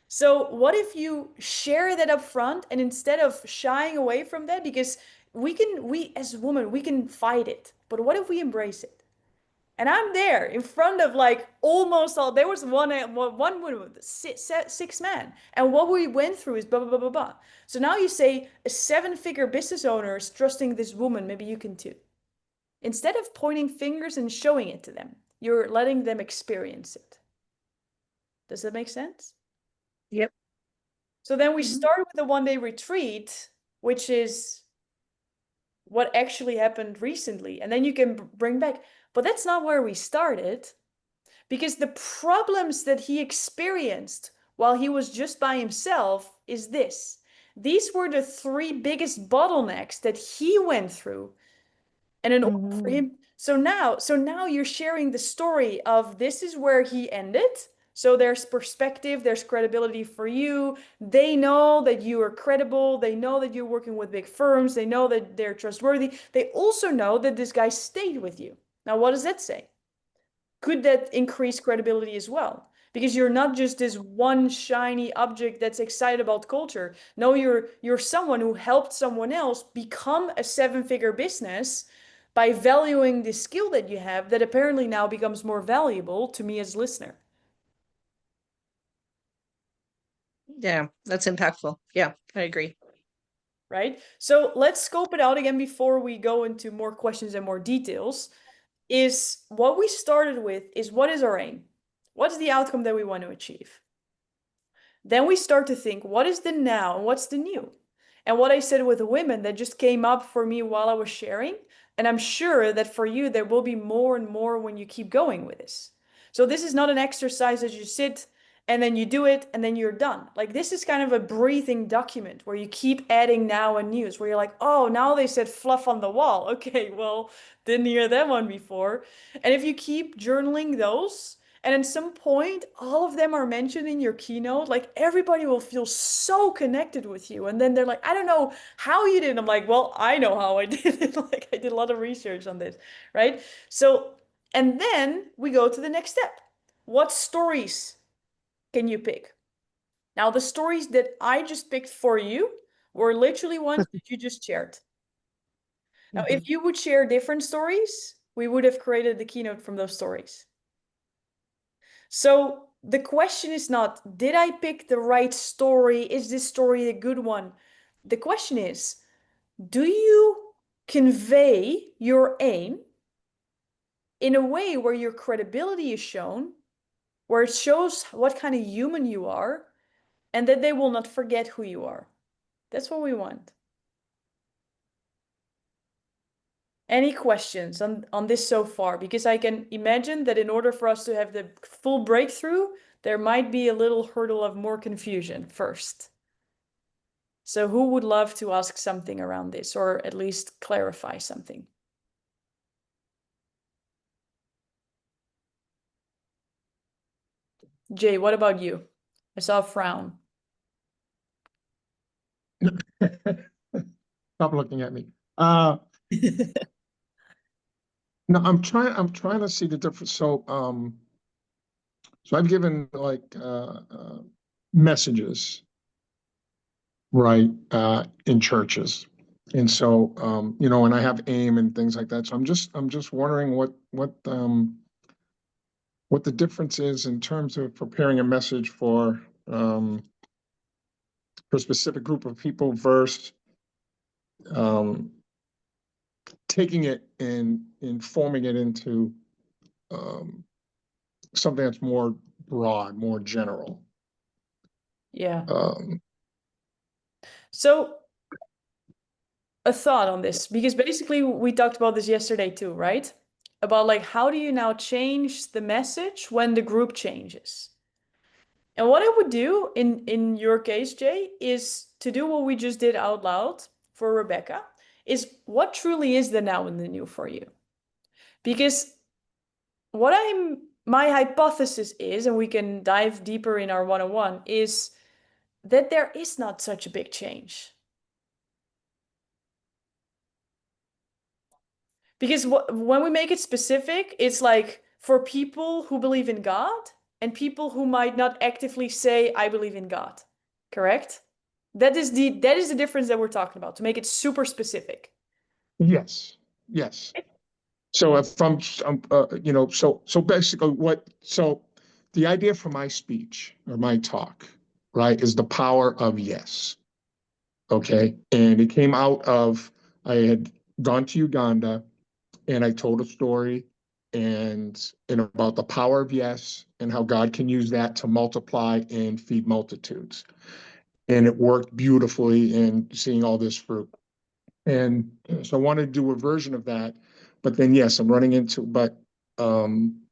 So what if you share that up front, and instead of shying away from that, because we as women, we can fight it, but what if we embrace it? And I'm there in front of like almost all, there was one woman with 6 men. And what we went through is blah, blah, blah, blah, blah. So now you say a 7-figure business owner is trusting this woman, maybe you can too. Instead of pointing fingers and showing it to them, you're letting them experience it. Does that make sense? Yep. So then we start with the 1-day retreat, which is what actually happened recently. And then you can bring back, but that's not where we started, because the problems that he experienced while he was just by himself is this. These were the 3 biggest bottlenecks that he went through. And in order for him, so now you're sharing the story of this is where he ended. So there's perspective, there's credibility for you. They know that you are credible. They know that you're working with big firms. They know that they're trustworthy. They also know that this guy stayed with you. Now, what does that say? Could that increase credibility as well? Because you're not just this one shiny object that's excited about culture. No, you're someone who helped someone else become a 7-figure business by valuing the skill that you have, that apparently now becomes more valuable to me as a listener. Yeah, that's impactful. Yeah, I agree. Right? So let's scope it out again before we go into more questions and more details. Is what we started with is, what is our aim? What's the outcome that we want to achieve? Then we start to think, what is the now and what's the new? And what I said with the women that just came up for me while I was sharing, and I'm sure that for you, there will be more and more when you keep going with this. So this is not an exercise that you sit and then you do it and then you're done. Like, this is kind of a breathing document where you keep adding now and news, where you're like, oh, now they said fluff on the wall. Okay, well, didn't hear that one before. And if you keep journaling those, and at some point, all of them are mentioned in your keynote, like, everybody will feel so connected with you. And then they're like, I don't know how you did. I'm like, well, I know how I did it. Like, I did a lot of research on this, right? So, and then we go to the next step. What stories can you pick? Now, the stories that I just picked for you were literally ones that you just shared. Now, if you would share different stories, we would have created the keynote from those stories. So the question is not, did I pick the right story? Is this story a good one? The question is, do you convey your aim in a way where your credibility is shown, where it shows what kind of human you are, and that they will not forget who you are? That's what we want. Any questions on this so far? Because I can imagine that in order for us to have the full breakthrough, there might be a little hurdle of more confusion first. So who would love to ask something around this, or at least clarify something? Jay, what about you? I saw a frown. Stop looking at me. No, I'm trying to see the difference. So I've given like messages, right, in churches. And so and I have aim and things like that. So I'm just wondering what the difference is in terms of preparing a message for a specific group of people versus taking it and forming it into something that's more broad, more general. Yeah. Um, So a thought on this, because basically we talked about this yesterday too, right? About like, how do you now change the message when the group changes? And what I would do in your case, Jay, is to do what we just did out loud for Rebecca, is what truly is the now and the new for you? Because my hypothesis is, and we can dive deeper in our one-on-one, is that there is not such a big change. Because when we make it specific, it's like for people who believe in God and people who might not actively say, I believe in God. Correct? That is the difference that we're talking about, to make it super specific. yes, yes. So if I'm, so basically so the idea for my speech or my talk, right, is the power of yes. Okay. And it came out of, I had gone to Uganda and I told a story and about the power of yes and how God can use that to multiply and feed multitudes. And it worked beautifully in seeing all this fruit. And so I wanted to do a version of that. But then, yes, I'm running into, um,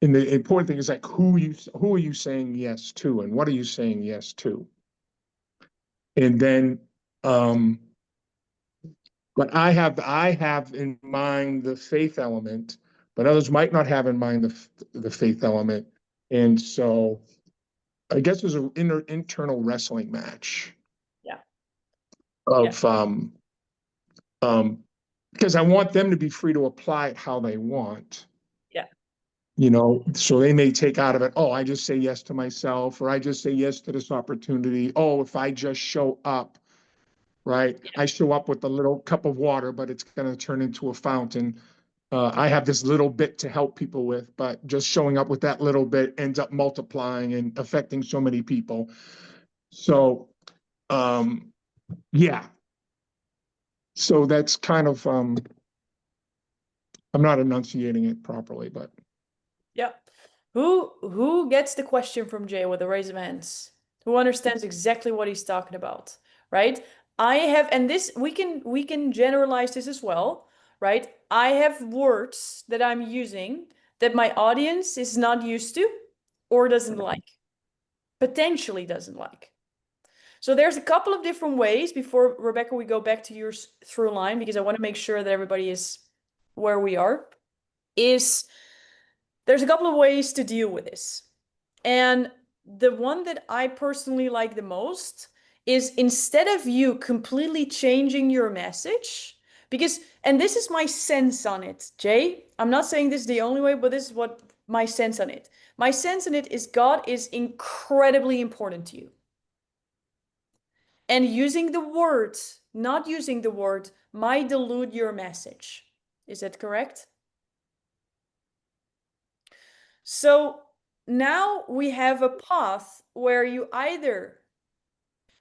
and the important thing is like, who are you saying yes to and what are you saying yes to? And then, but I have in mind the faith element, but others might not have in mind the faith element. And so I guess there's an internal wrestling match Yeah. of, because I want them to be free to apply it how they want. Yeah. So they may take out of it, oh, I just say yes to myself, or I just say yes to this opportunity. Oh, if I just show up, right? I show up with a little cup of water, but it's going to turn into a fountain. I have this little bit to help people with, but just showing up with that little bit ends up multiplying and affecting so many people. So, yeah. So that's kind of, I'm not enunciating it properly, but. Yeah. Who gets the question from Jay with a raise of hands? Who understands exactly what he's talking about, right? I have, and this we can generalize this as well, right? I have words that I'm using that my audience is not used to or doesn't like, potentially doesn't like. So there's a couple of different ways before, Rebecca, we go back to your through line, because I want to make sure that everybody is where we are. There's a couple of ways to deal with this. And the one that I personally like the most is, instead of you completely changing your message, because, and this is my sense on it, Jay, I'm not saying this is the only way, but this is what my sense on it. My sense on it is God is incredibly important to you. And using the words, not using the word, might dilute your message. Is that correct? So now we have a path where you either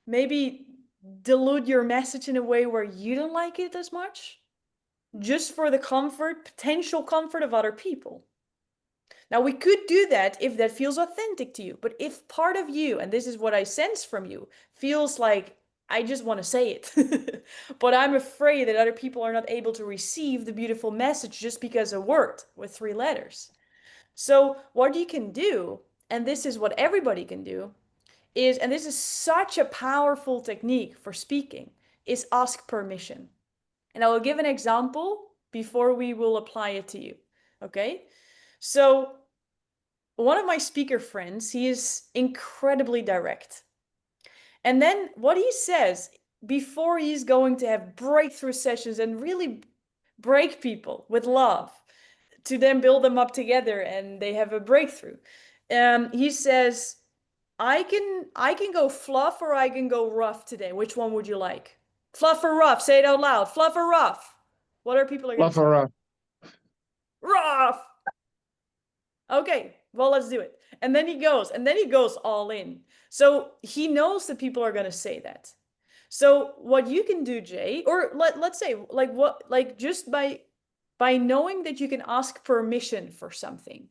maybe dilute your message in a way where you don't like it as much, just for the comfort, potential comfort of other people. Now, we could do that if that feels authentic to you. But if part of you, and this is what I sense from you, feels like, I just want to say it, but I'm afraid that other people are not able to receive the beautiful message just because a word with 3 letters. So what you can do, and this is what everybody can do, is, and this is such a powerful technique for speaking, is ask permission. And I will give an example before we will apply it to you. Okay? So one of my speaker friends, he is incredibly direct. And then what he says before he's going to have breakthrough sessions and really break people with love, to then build them up together and they have a breakthrough. He says, I can go fluff or I can go rough today. Which one would you like? Fluff or rough? Say it out loud. Fluff or rough? What are people going to say? Rough. Okay, well, let's do it. And then he goes all in. So he knows that people are going to say that. So what you can do, Jay, or let's say like what, like just by knowing that you can ask permission for something.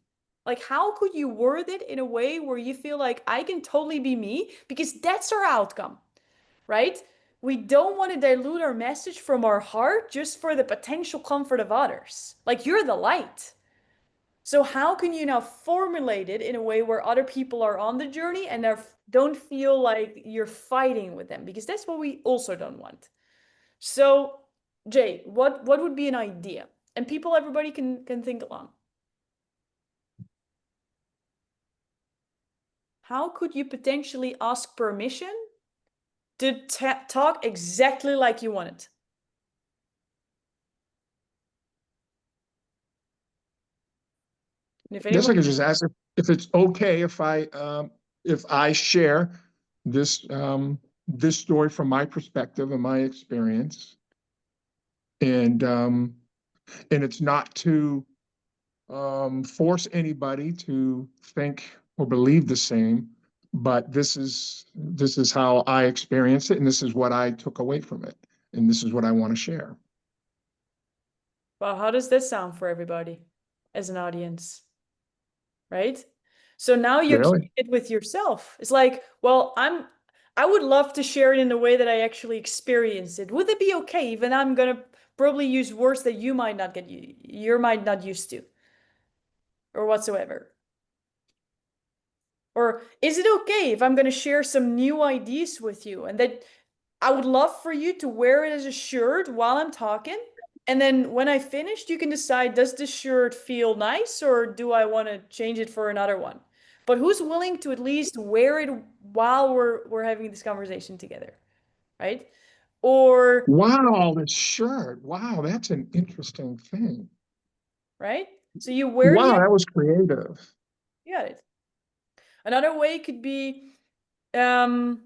Like, how could you word it in a way where you feel like I can totally be me? Because that's our outcome, right? We don't want to dilute our message from our heart just for the potential comfort of others. Like, you're the light. So how can you now formulate it in a way where other people are on the journey and don't feel like you're fighting with them? Because that's what we also don't want. So, Jay, what would be an idea? And everybody can think along. How could you potentially ask permission to talk exactly like you want it? And I guess I could just ask if it's okay if I share this story from my perspective and my experience, and it's not to force anybody to think or believe the same, but this is how I experienced it, and this is what I took away from it, and this is what I want to share. Well, how does that sound for everybody as an audience? Right? So now you're Really? keeping it with yourself. It's like, well, I would love to share it in the way that I actually experienced it. Would it be okay? Even I'm gonna probably use words that you might not used to or whatsoever. Or is it okay if I'm gonna share some new ideas with you and that I would love for you to wear it as a shirt while I'm talking? And then when I finished, you can decide, does this shirt feel nice or do I want to change it for another one? But who's willing to at least wear it while we're having this conversation together, right? Or Wow, this shirt. Wow, that's an interesting thing. right? So you wear Wow, the that was creative. you got it. Another way could be um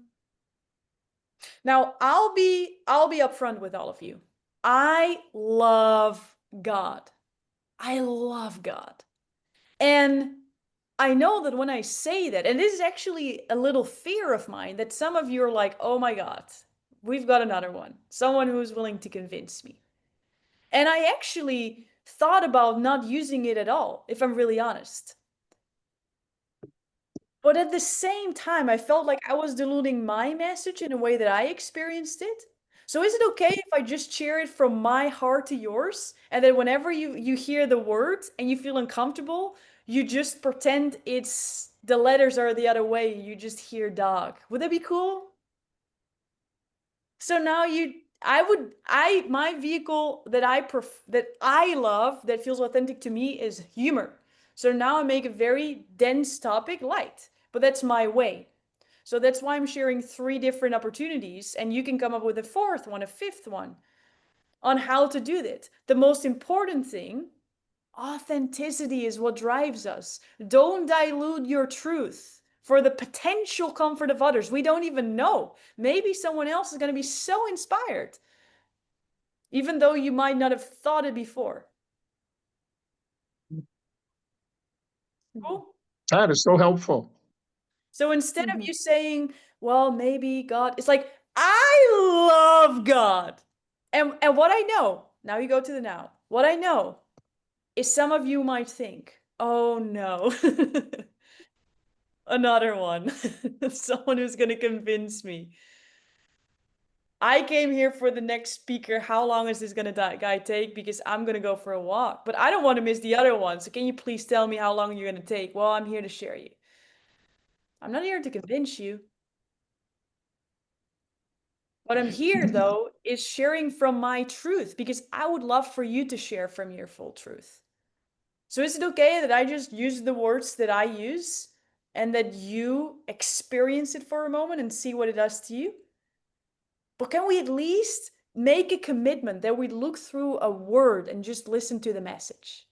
now I'll be upfront with all of you. I love God. I love God. And I know that when I say that, and this is actually a little fear of mine, that some of you are like, oh my God, we've got another one. Someone who's willing to convince me. And I actually thought about not using it at all, if I'm really honest. But at the same time, I felt like I was diluting my message in a way that I experienced it. So is it okay if I just share it from my heart to yours? And then whenever you hear the word and you feel uncomfortable, you just pretend it's the letters are the other way. You just hear dog. Would that be cool? So now my vehicle that I love, that feels authentic to me, is humor. So now I make a very dense topic light, but that's my way. So that's why I'm sharing 3 different opportunities, and you can come up with a 4th one, a 5th one on how to do that. The most important thing, authenticity is what drives us. Don't dilute your truth for the potential comfort of others. We don't even know. Maybe someone else is going to be so inspired, even though you might not have thought it before. Cool. That is so helpful. So instead of you saying, well, maybe God, it's like, I love God. And what I know, now you go to the now. What I know is some of you might think, oh no, another one. Someone who's going to convince me. I came here for the next speaker. How long is this going to guy take? Because I'm going to go for a walk. But I don't want to miss the other one. So can you please tell me how long you're going to take? Well, I'm here to share you. I'm not here to convince you. What I'm here, though, is sharing from my truth. Because I would love for you to share from your full truth. So is it okay that I just use the words that I use and that you experience it for a moment and see what it does to you? But can we at least make a commitment that we look through a word and just listen to the message?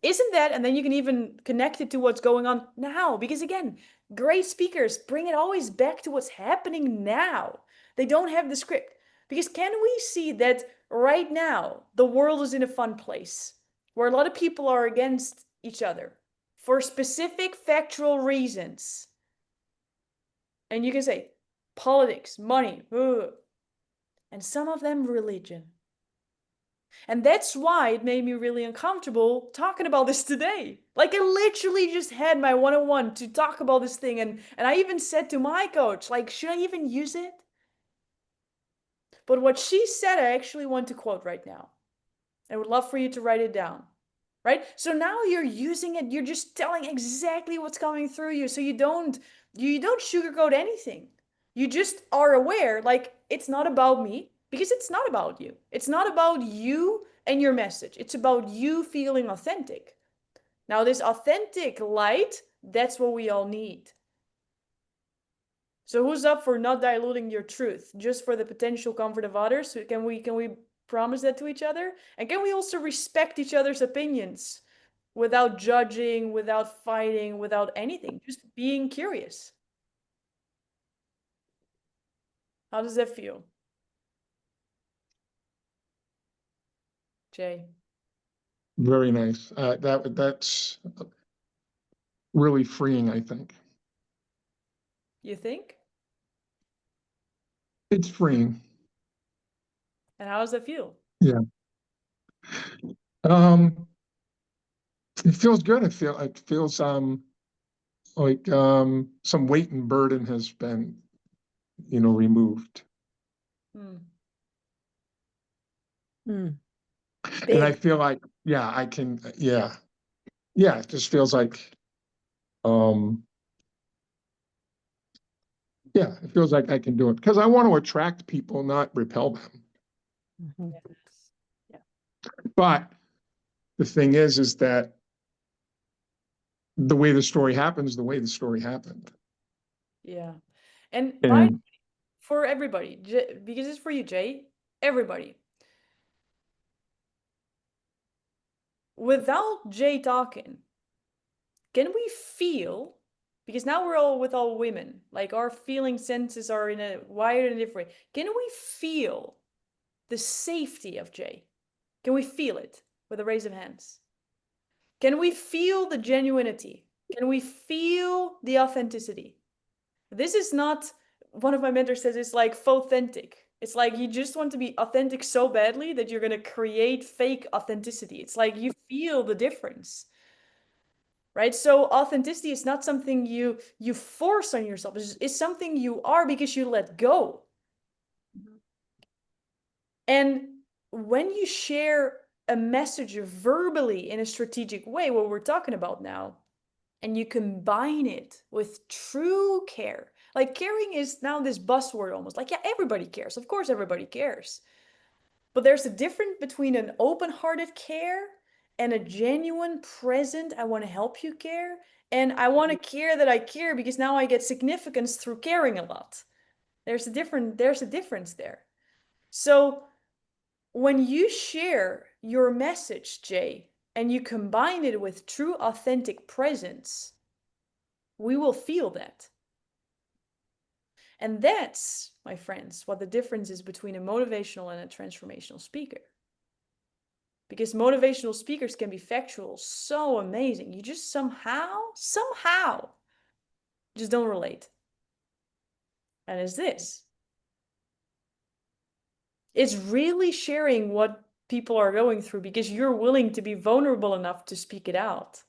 Isn't that, and then you can even connect it to what's going on now. Because again, great speakers bring it always back to what's happening now. They don't have the script. Because can we see that right now, the world is in a fun place where a lot of people are against each other for specific factual reasons. And you can say politics, money, and some of them religion. And that's why it made me really uncomfortable talking about this today. Like I literally just had my one-on-one to talk about this thing, and I even said to my coach, like, should I even use it? But what she said, I actually want to quote right now. I would love for you to write it down. Right? So now you're using it, you're just telling exactly what's coming through you. So you don't sugarcoat anything. You just are aware, like it's not about me, because it's not about you. It's not about you and your message. It's about you feeling authentic. Now, this authentic light, that's what we all need. So who's up for not diluting your truth just for the potential comfort of others? Can we promise that to each other? And can we also respect each other's opinions without judging, without fighting, without anything, just being curious? How does that feel? Jay? Very nice. That's really freeing, I think. You think? It's freeing. And how does that feel? Yeah. It feels good. It feels like some weight and burden has been, removed. Hmm. Mm, And I big. feel like, yeah, I can, yeah. Yeah, it just feels like, yeah, it feels like I can do it because I want to attract people, not repel them. Mhm. Yes. Yeah. But the thing is that the way the story happens, the way the story happened. Yeah. And And for everybody, because it's for you, Jay, everybody. Without Jay talking, can we feel, because now we're all with all women, like our feeling senses are in a wired and different way. Can we feel the safety of Jay? Can we feel it with a raise of hands? Can we feel the genuinity? Can we feel the authenticity? This is not, one of my mentors says, it's like faux authentic. It's like you just want to be authentic so badly that you're going to create fake authenticity. It's like you feel the difference. Right? So authenticity is not something you force on yourself. It's something you are because you let go. And when you share a message verbally in a strategic way, what we're talking about now, and you combine it with true care. Like caring is now this buzzword almost. Like, yeah, everybody cares. Of course, everybody cares. But there's a difference between an open-hearted care and a genuine, present, I want to help you care. And I want to care that I care because now I get significance through caring a lot. There's a difference there. So when you share your message, Jay, and you combine it with true, authentic presence, we will feel that. And that's, my friends, what the difference is between a motivational and a transformational speaker. Because motivational speakers can be factual, so amazing. You just somehow just don't relate. And it's this. It's really sharing what people are going through because you're willing to be vulnerable enough to speak it out.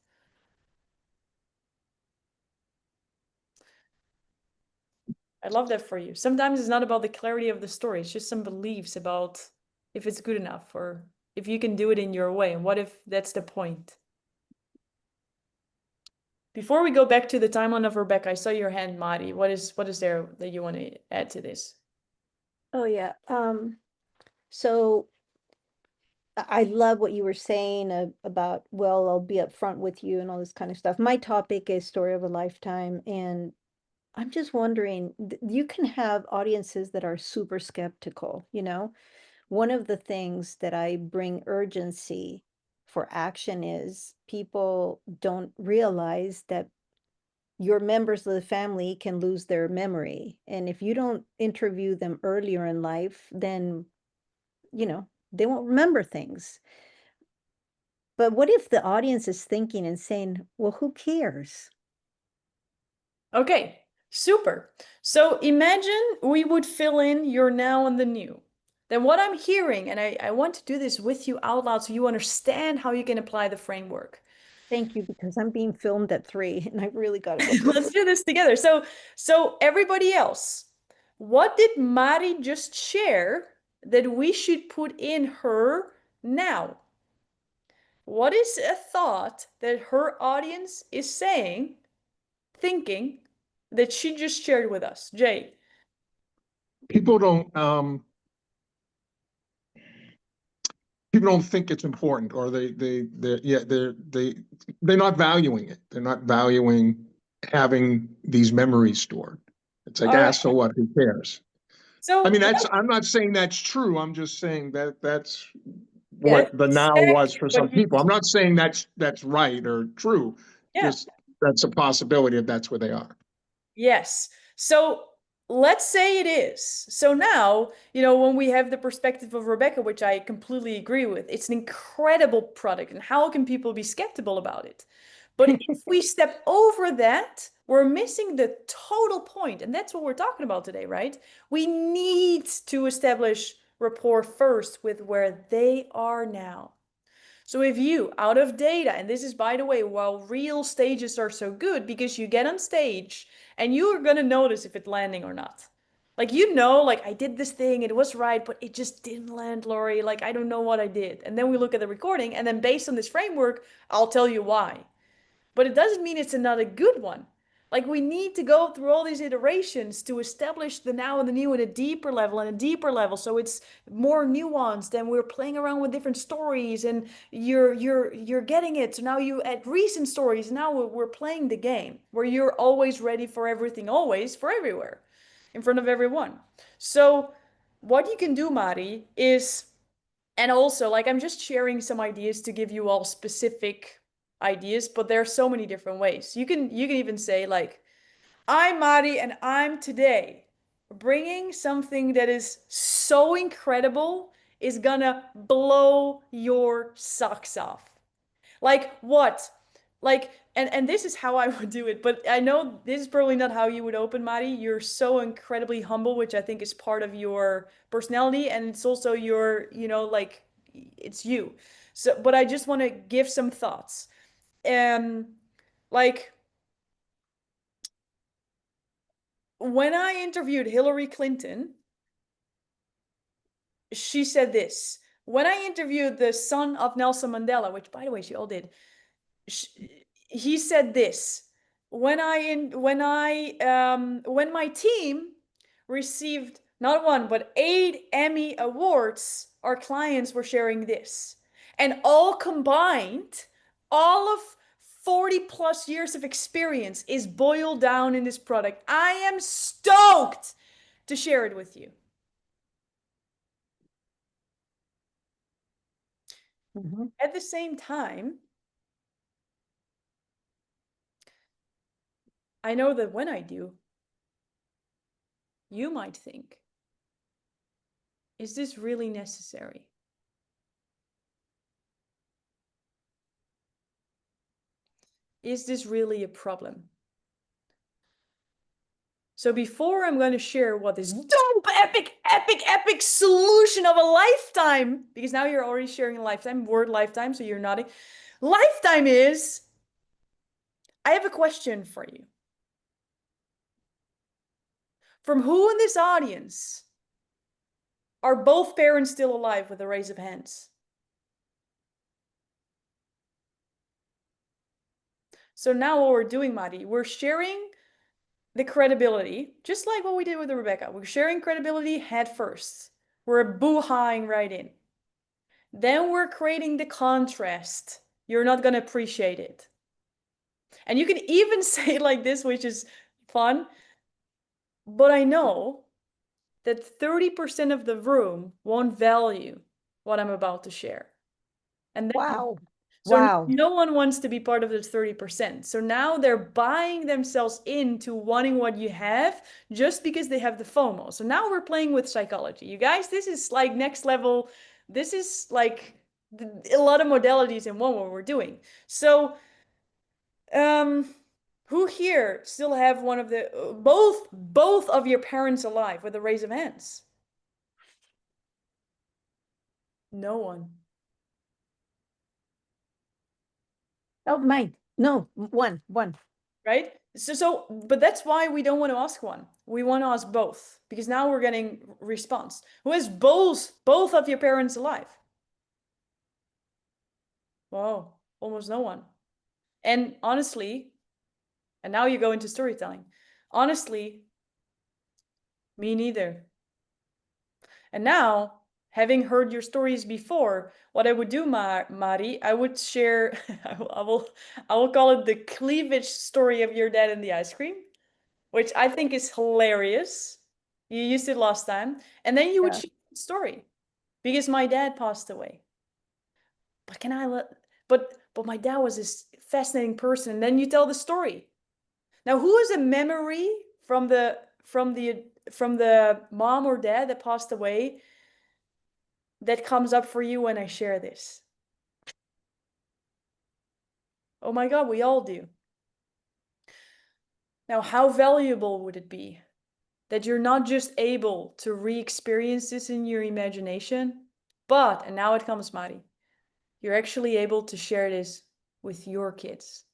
I love that for you. Sometimes it's not about the clarity of the story. It's just some beliefs about if it's good enough or if you can do it in your way. And what if that's the point? Before we go back to the timeline of Rebecca, I saw your hand, Mari. What is there that you want to add to this? Oh yeah. So I love what you were saying about, well, I'll be upfront with you and all this kind of stuff. My topic is story of a lifetime, and I'm just wondering, you can have audiences that are super skeptical, you know? One of the things that I bring urgency for action is people don't realize that your members of the family can lose their memory. And if you don't interview them earlier in life, then, they won't remember things. But what if the audience is thinking and saying, well, who cares? Okay, super. So imagine we would fill in your now and the new. then what I'm hearing, and I want to do this with you out loud so you understand how you can apply the framework. Thank you, because I'm being filmed at 3 and I really got to go. Let's do this together. So everybody else, what did Mari just share that we should put in her now? What is a thought that her audience is saying, thinking, that she just shared with us? Jay. People don't think it's important, or they're not valuing it. They're not valuing having these memories stored. It's like, All right. so what? Who cares? I So mean, I'm not saying that's true. I'm just saying that's Yeah. what the now was for some people. I'm not saying that's right or true. Yeah. Just that's a possibility if that's where they are. Yes. So let's say it is. So now, when we have the perspective of Rebecca, which I completely agree with, it's an incredible product. And how can people be skeptical about it? But if we step over that, we're missing the total point. And that's what we're talking about today, right? We need to establish rapport first with where they are now. So if you, out of data, and this is, by the way, while real stages are so good, because you get on stage and you are going to notice if it's landing or not. Like, like I did this thing, it was right, but it just didn't land, Lori. Like, I don't know what I did. And then we look at the recording, and then based on this framework, I'll tell you why. But it doesn't mean it's not a good one. Like, we need to go through all these iterations to establish the now and the new at a deeper level and a deeper level. So it's more nuanced, and we're playing around with different stories, and you're getting it. So now you add recent stories. Now we're playing the game where you're always ready for everything, always for everywhere, in front of everyone. So what you can do, Mari, is, and also, like, I'm just sharing some ideas to give you all specific ideas, but there are so many different ways. You can even say, like, I'm Mari and I'm today bringing something that is so incredible, is gonna blow your socks off. Like what? Like, and this is how I would do it, but I know this is probably not how you would open, Mari. You're so incredibly humble, which I think is part of your personality, and it's also your, like, it's you. So, but I just want to give some thoughts. Um, like, when I interviewed Hillary Clinton, she said this. When I interviewed the son of Nelson Mandela, which, by the way, she all did, he said this. When my team received not one but 8 Emmy awards, our clients were sharing this, and all combined, all of 40 plus years of experience is boiled down in this product. I am stoked to share it with you. At the same time, I know that when I do, you might think, is this really necessary? Is this really a problem? So before I'm going to share what this dope, epic solution of a lifetime, because now you're already sharing a lifetime, word lifetime, so you're nodding. Lifetime is, I have a question for you. From who in this audience are both parents still alive, with a raise of hands? So now what we're doing, Madi, we're sharing the credibility, just like what we did with Rebecca. We're sharing credibility head first. We're boo-hahing right in. Then we're creating the contrast. You're not going to appreciate it. And you can even say it like this, which is fun. But I know that 30% of the room won't value what I'm about to share. And then, Wow. so Wow. no one wants to be part of the 30%. So now they're buying themselves into wanting what you have just because they have the FOMO. So now we're playing with psychology. You guys, this is like next level. This is like a lot of modalities in one what we're doing. So, who here still have one of the both of your parents alive, with a raise of hands? No one. Oh, mine. No, one. Right? But that's why we don't want to ask one. We want to ask both, because now we're getting response. Who has both of your parents alive? Wow, almost no one. And honestly, and now you go into storytelling. Honestly, me neither. And now, having heard your stories before, what I would do, Mari, I would share. I will call it the cleavage story of your dad and the ice cream, which I think is hilarious. You used it last time, and then you would Yeah. share the story because my dad passed away. But can I let? But my dad was this fascinating person, and then you tell the story. Now, who is a memory from the mom or dad that passed away that comes up for you when I share this? Oh my God, we all do. Now, how valuable would it be that you're not just able to re-experience this in your imagination, but, and now it comes, Mari, you're actually able to share this with your kids.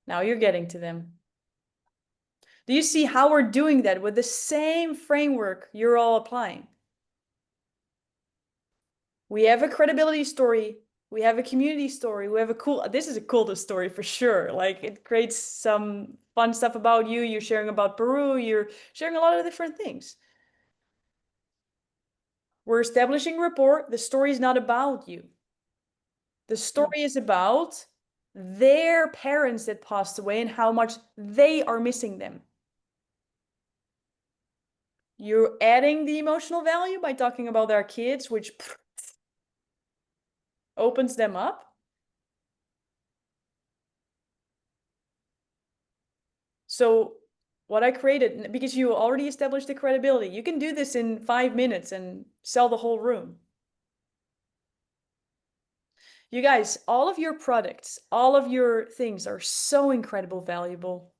Now you're getting to them. Do you see how we're doing that with the same framework you're all applying? We have a credibility story. We have a community story. We have this is a coolest story for sure. Like it creates some fun stuff about you. You're sharing about Peru. You're sharing a lot of different things. We're establishing rapport. The story is not about you. The story is about their parents that passed away and how much they are missing them. You're adding the emotional value by talking about their kids, which opens them up. So what I created, because you already established the credibility, you can do this in 5 minutes and sell the whole room. You guys, all of your products, all of your things are so incredible valuable.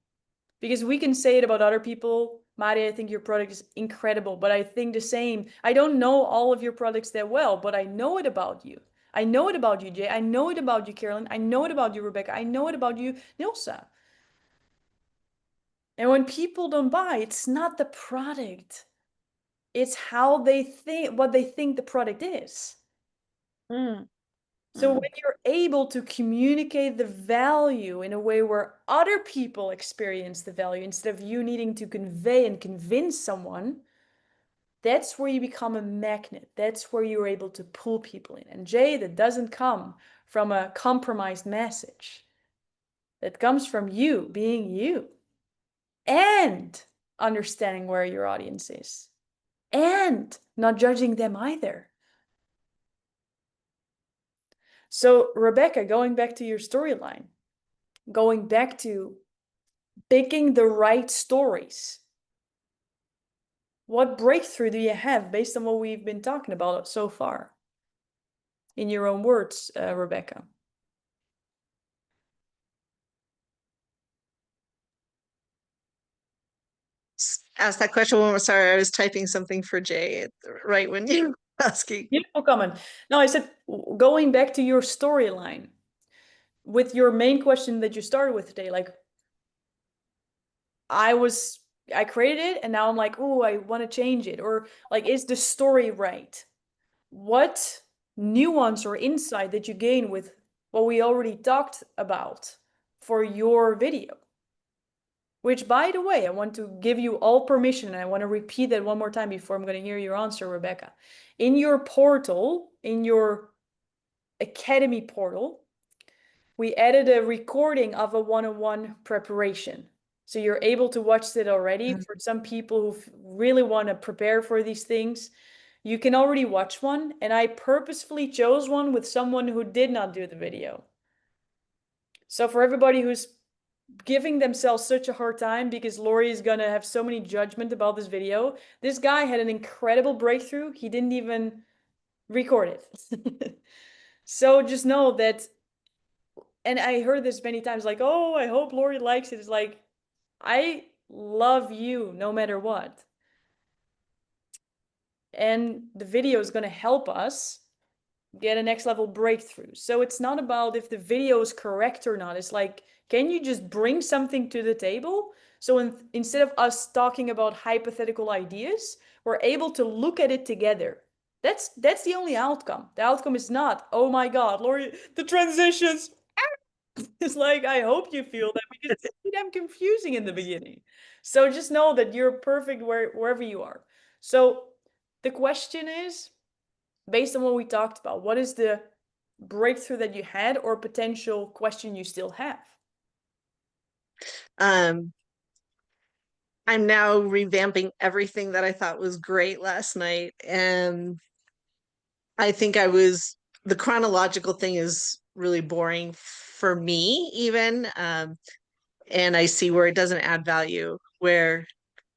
Because we can say it about other people. Mari, I think your product is incredible, but I think the same. I don't know all of your products that well, but I know it about you. I know it about you, Jay. I know it about you, Carolyn. I know it about you, Rebecca. I know it about you, Nilsa. And when people don't buy, it's not the product. It's how they think, what they think the product is. Mm. So when you're able to communicate the value in a way where other people experience the value instead of you needing to convey and convince someone, that's where you become a magnet. That's where you're able to pull people in. And Jay, that doesn't come from a compromised message. That comes from you being you and understanding where your audience is and not judging them either. So, Rebecca, going back to your storyline, going back to picking the right stories. What breakthrough do you have based on what we've been talking about so far? In your own words, Rebecca. Ask that question one more. Sorry, I was typing something for Jay right when you were asking. Beautiful comment. No, I said going back to your storyline with your main question that you started with today, like I created it and now I'm like, oh, I want to change it. Or like, is the story right? What nuance or insight did you gain with what we already talked about for your video? Which, by the way, I want to give you all permission, and I want to repeat that one more time before I'm going to hear your answer, Rebecca. In your portal, in your Academy portal, we added a recording of a one-on-one preparation. So you're able to watch it already. For some people who really want to prepare for these things, you can already watch one. And I purposefully chose one with someone who did not do the video. So for everybody who's giving themselves such a hard time because Lori is gonna have so many judgment about this video, this guy had an incredible breakthrough. He didn't even record it. So just know that, and I heard this many times, like, oh, I hope Lori likes it. It's like, I love you no matter what. and the video is going to help us get a next level breakthrough. So it's not about if the video is correct or not. It's like, can you just bring something to the table? So instead of us talking about hypothetical ideas, we're able to look at it together. That's the only outcome. The outcome is not, oh my God, Lori, the transitions. It's like, I hope you feel that, because it's pretty damn confusing in the beginning. So just know that you're perfect wherever you are. So the question is, based on what we talked about, what is the breakthrough that you had or potential question you still have? I'm now revamping everything that I thought was great last night. And I think the chronological thing is really boring for me, even. And I see where it doesn't add value, where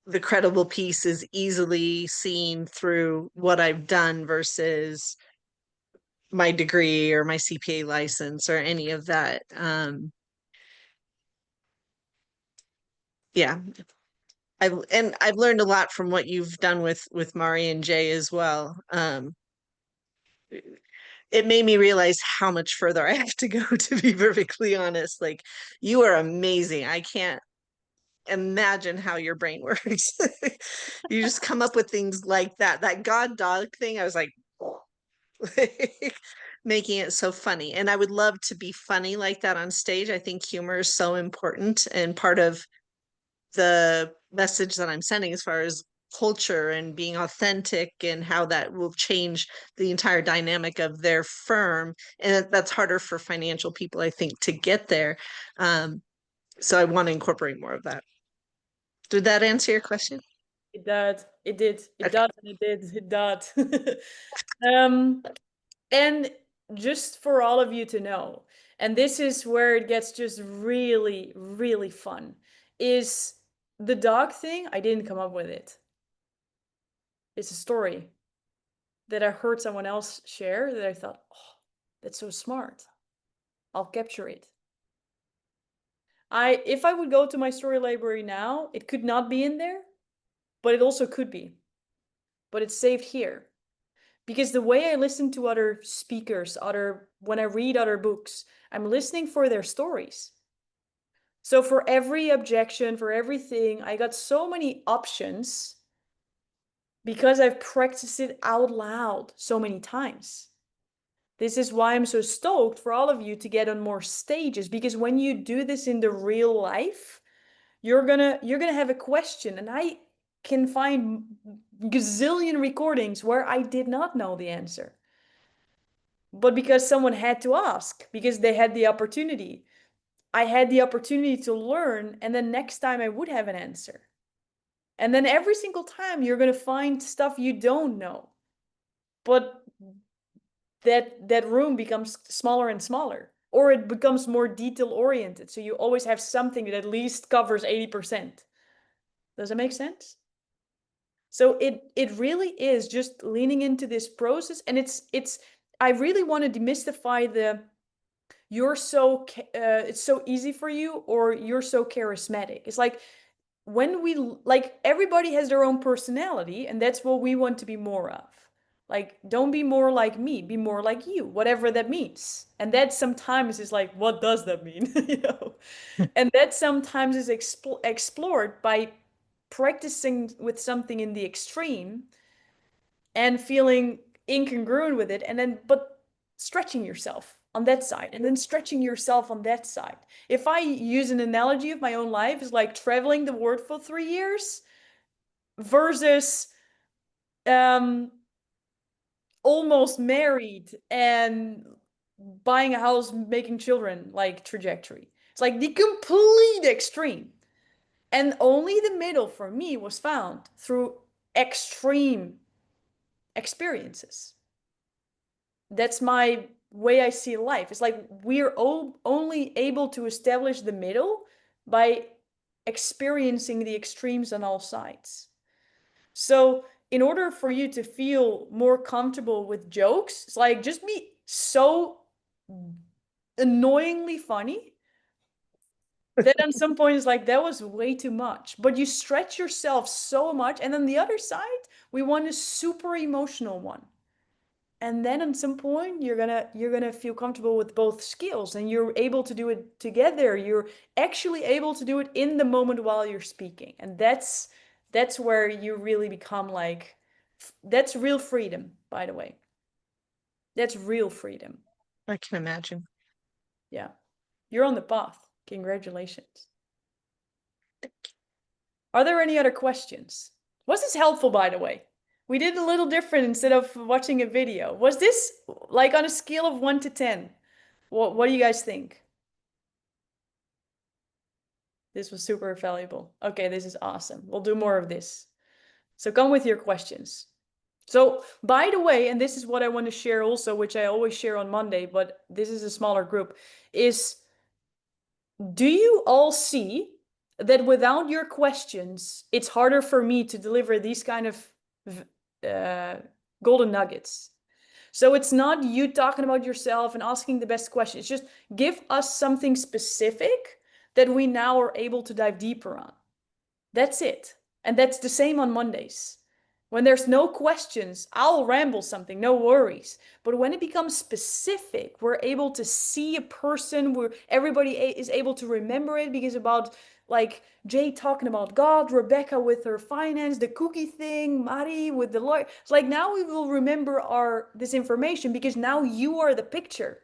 the credible piece is easily seen through what I've done versus my degree or my CPA license or any of that. Yeah. I've learned a lot from what you've done with Mari and Jay as well. It made me realize how much further I have to go, to be perfectly honest. Like, you are amazing. I can't imagine how your brain works. You just come up with things like that. That God dog thing, I was like, making it so funny. And I would love to be funny like that on stage. I think humor is so important and part of the message that I'm sending as far as culture and being authentic and how that will change the entire dynamic of their firm. And that's harder for financial people, I think, to get there. So I want to incorporate more of that. Did that answer your question? It did. It did. It Okay. does. And it did. It does. And just for all of you to know, and this is where it gets just really, really fun, is the dog thing. I didn't come up with it. It's a story that I heard someone else share that I thought, oh, that's so smart. I'll capture it. If I would go to my story library now, it could not be in there, but it also could be. But it's saved here. Because the way I listen to other speakers, when I read other books, I'm listening for their stories. So for every objection, for everything, I got so many options because I've practiced it out loud so many times. This is why I'm so stoked for all of you to get on more stages, because when you do this in the real life, you're gonna have a question, and I can find gazillion recordings where I did not know the answer. But because someone had to ask, because they had the opportunity, I had the opportunity to learn, and then next time I would have an answer. And then every single time you're gonna find stuff you don't know. But that room becomes smaller and smaller, or it becomes more detail oriented, so you always have something that at least covers 80%. Does that make sense? So it really is just leaning into this process, and it's I really want to demystify the it's so easy for you, or you're so charismatic. It's like, when we, like, everybody has their own personality, and that's what we want to be more of. Like, don't be more like me, be more like you, whatever that means. And that sometimes is like, what does that mean? You know? And that sometimes is explored by practicing with something in the extreme and feeling incongruent with it, and then but stretching yourself on that side, and then stretching yourself on that side. If I use an analogy of my own life, is like traveling the world for 3 years versus um almost married and buying a house, making children, like trajectory. It's like the complete extreme. And only the middle for me was found through extreme experiences. That's my way I see life. It's like we're all only able to establish the middle by experiencing the extremes on all sides. So in order for you to feel more comfortable with jokes, it's like, just be so annoyingly funny Then at some point it's like, that was way too much. But you stretch yourself so much. And then the other side, we want a super emotional one. And then at some point you're gonna feel comfortable with both skills and you're able to do it together. You're actually able to do it in the moment while you're speaking. And that's where you really become like, that's real freedom, by the way. That's real freedom. I can imagine. Yeah. You're on the path. Congratulations. Are there any other questions? Was this helpful, by the way? We did a little different instead of watching a video. Was this like on a scale of 1 to 10? What do you guys think? This was super valuable. Okay, this is awesome. We'll do more of this. So come with your questions. So, by the way, and this is what I want to share also, which I always share on Monday, but this is a smaller group, is do you all see that without your questions, it's harder for me to deliver these kind of golden nuggets? So it's not you talking about yourself and asking the best question. It's just give us something specific that we now are able to dive deeper on. That's it. And that's the same on Mondays. When there's no questions, I'll ramble something, no worries. But when it becomes specific, we're able to see a person where everybody is able to remember it, because about like Jay talking about God, Rebecca with her finance, the cookie thing, Mari with the lawyer. It's like now we will remember this information because now you are the picture.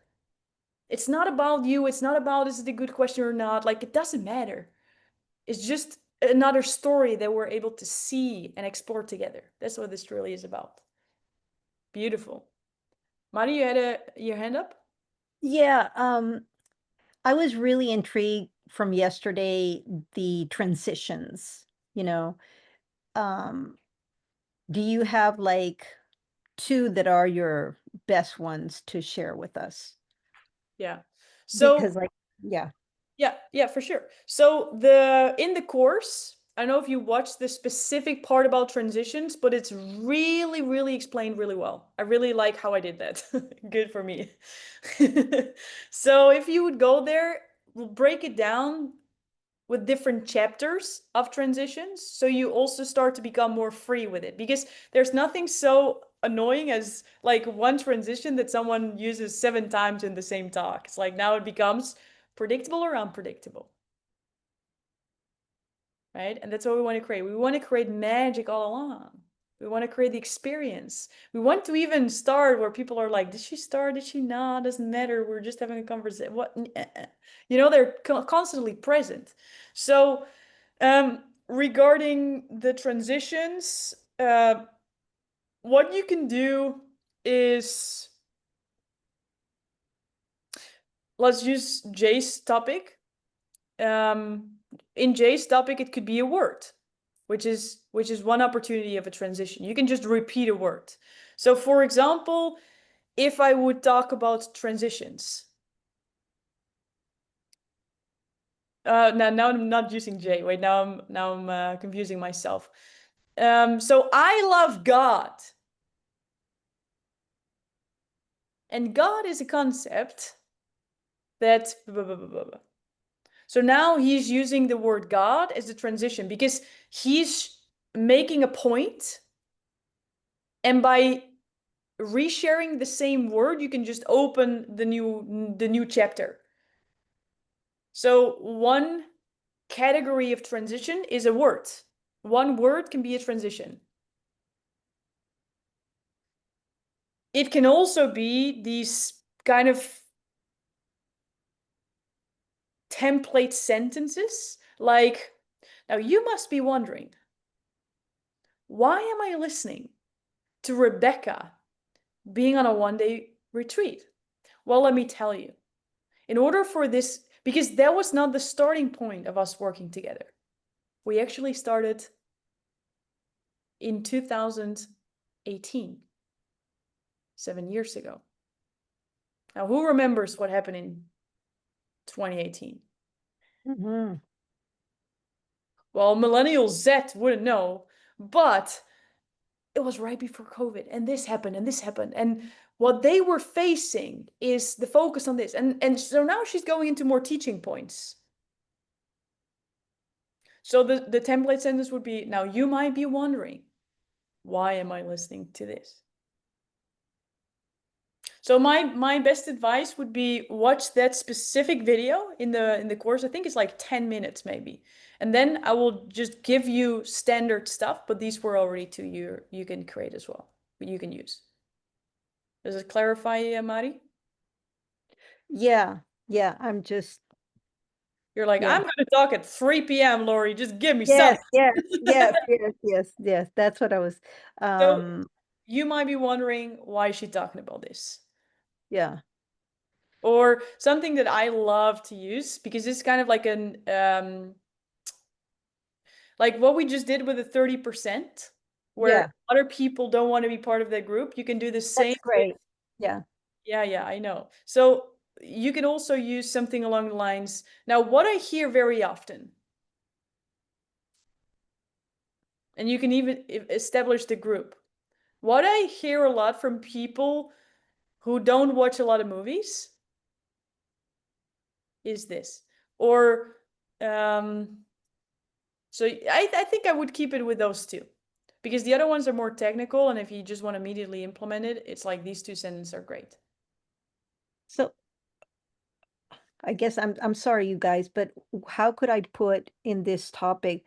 It's not about you. It's not about is it a good question or not. Like it doesn't matter. It's just another story that we're able to see and explore together. That's what this really is about. Beautiful. Mari, you had your hand up? Yeah, I was really intrigued from yesterday, the transitions, you know. Do you have like two that are your best ones to share with us? Yeah. So Because like, yeah. Yeah, for sure. So in the course, I don't know if you watched the specific part about transitions, but it's really, really explained really well. I really like how I did that. Good for me. So if you would go there, we'll break it down with different chapters of transitions. So you also start to become more free with it, because there's nothing so annoying as like one transition that someone uses 7 times in the same talk. It's like now it becomes predictable or unpredictable. Right? And that's what we want to create. We want to create magic all along. We want to create the experience. We want to even start where people are like, did she start? Did she not? Doesn't matter. We're just having a conversation. What? You know, they're constantly present. So regarding the transitions, what you can do is, let's use Jay's topic. In Jay's topic, it could be a word, which is one opportunity of a transition. You can just repeat a word. So for example, if I would talk about transitions, now I'm not using Jay. Wait, now I'm confusing myself. So I love God. And God is a concept that so now he's using the word God as the transition because he's making a point, and by resharing the same word, you can just open the new chapter. So one category of transition is a word. One word can be a transition. It can also be these kind of template sentences like, now you must be wondering, why am I listening to Rebecca being on a one-day retreat? Well, let me tell you. In order for this, because that was not the starting point of us working together. We actually started in 2018, 7 years ago. Now, who remembers what happened in 2018? Mm-hmm. Well, Millennial Z wouldn't know, but it was right before COVID, and this happened, and this happened. And what they were facing is the focus on this. And so now she's going into more teaching points. So the template sentence would be, now you might be wondering, why am I listening to this? So my best advice would be watch that specific video in the course. I think it's like 10 minutes maybe. And then I will just give you standard stuff, but these were already two you can create as well, but you can use. Does it clarify, Mari? Yeah, yeah, I'm just, You're like, yeah. I'm gonna talk at 3 p.m., Lori. Just give me Yes, something. yes, yes, yes, yes, yes. That's what I was, So you might be wondering, why is she talking about this? yeah, Or something that I love to use, because it's kind of like an like what we just did with the 30%, where yeah, other people don't want to be part of that group. You can do the same that's with, great. Yeah. yeah, I know. So you can also use something along the lines. Now, what I hear very often, and you can even establish the group. What I hear a lot from people who don't watch a lot of movies is this. Or so I think I would keep it with those two. Because the other ones are more technical, and if you just want to immediately implement it, it's like these two sentences are great. So I guess I'm sorry, you guys, but how could I put in this topic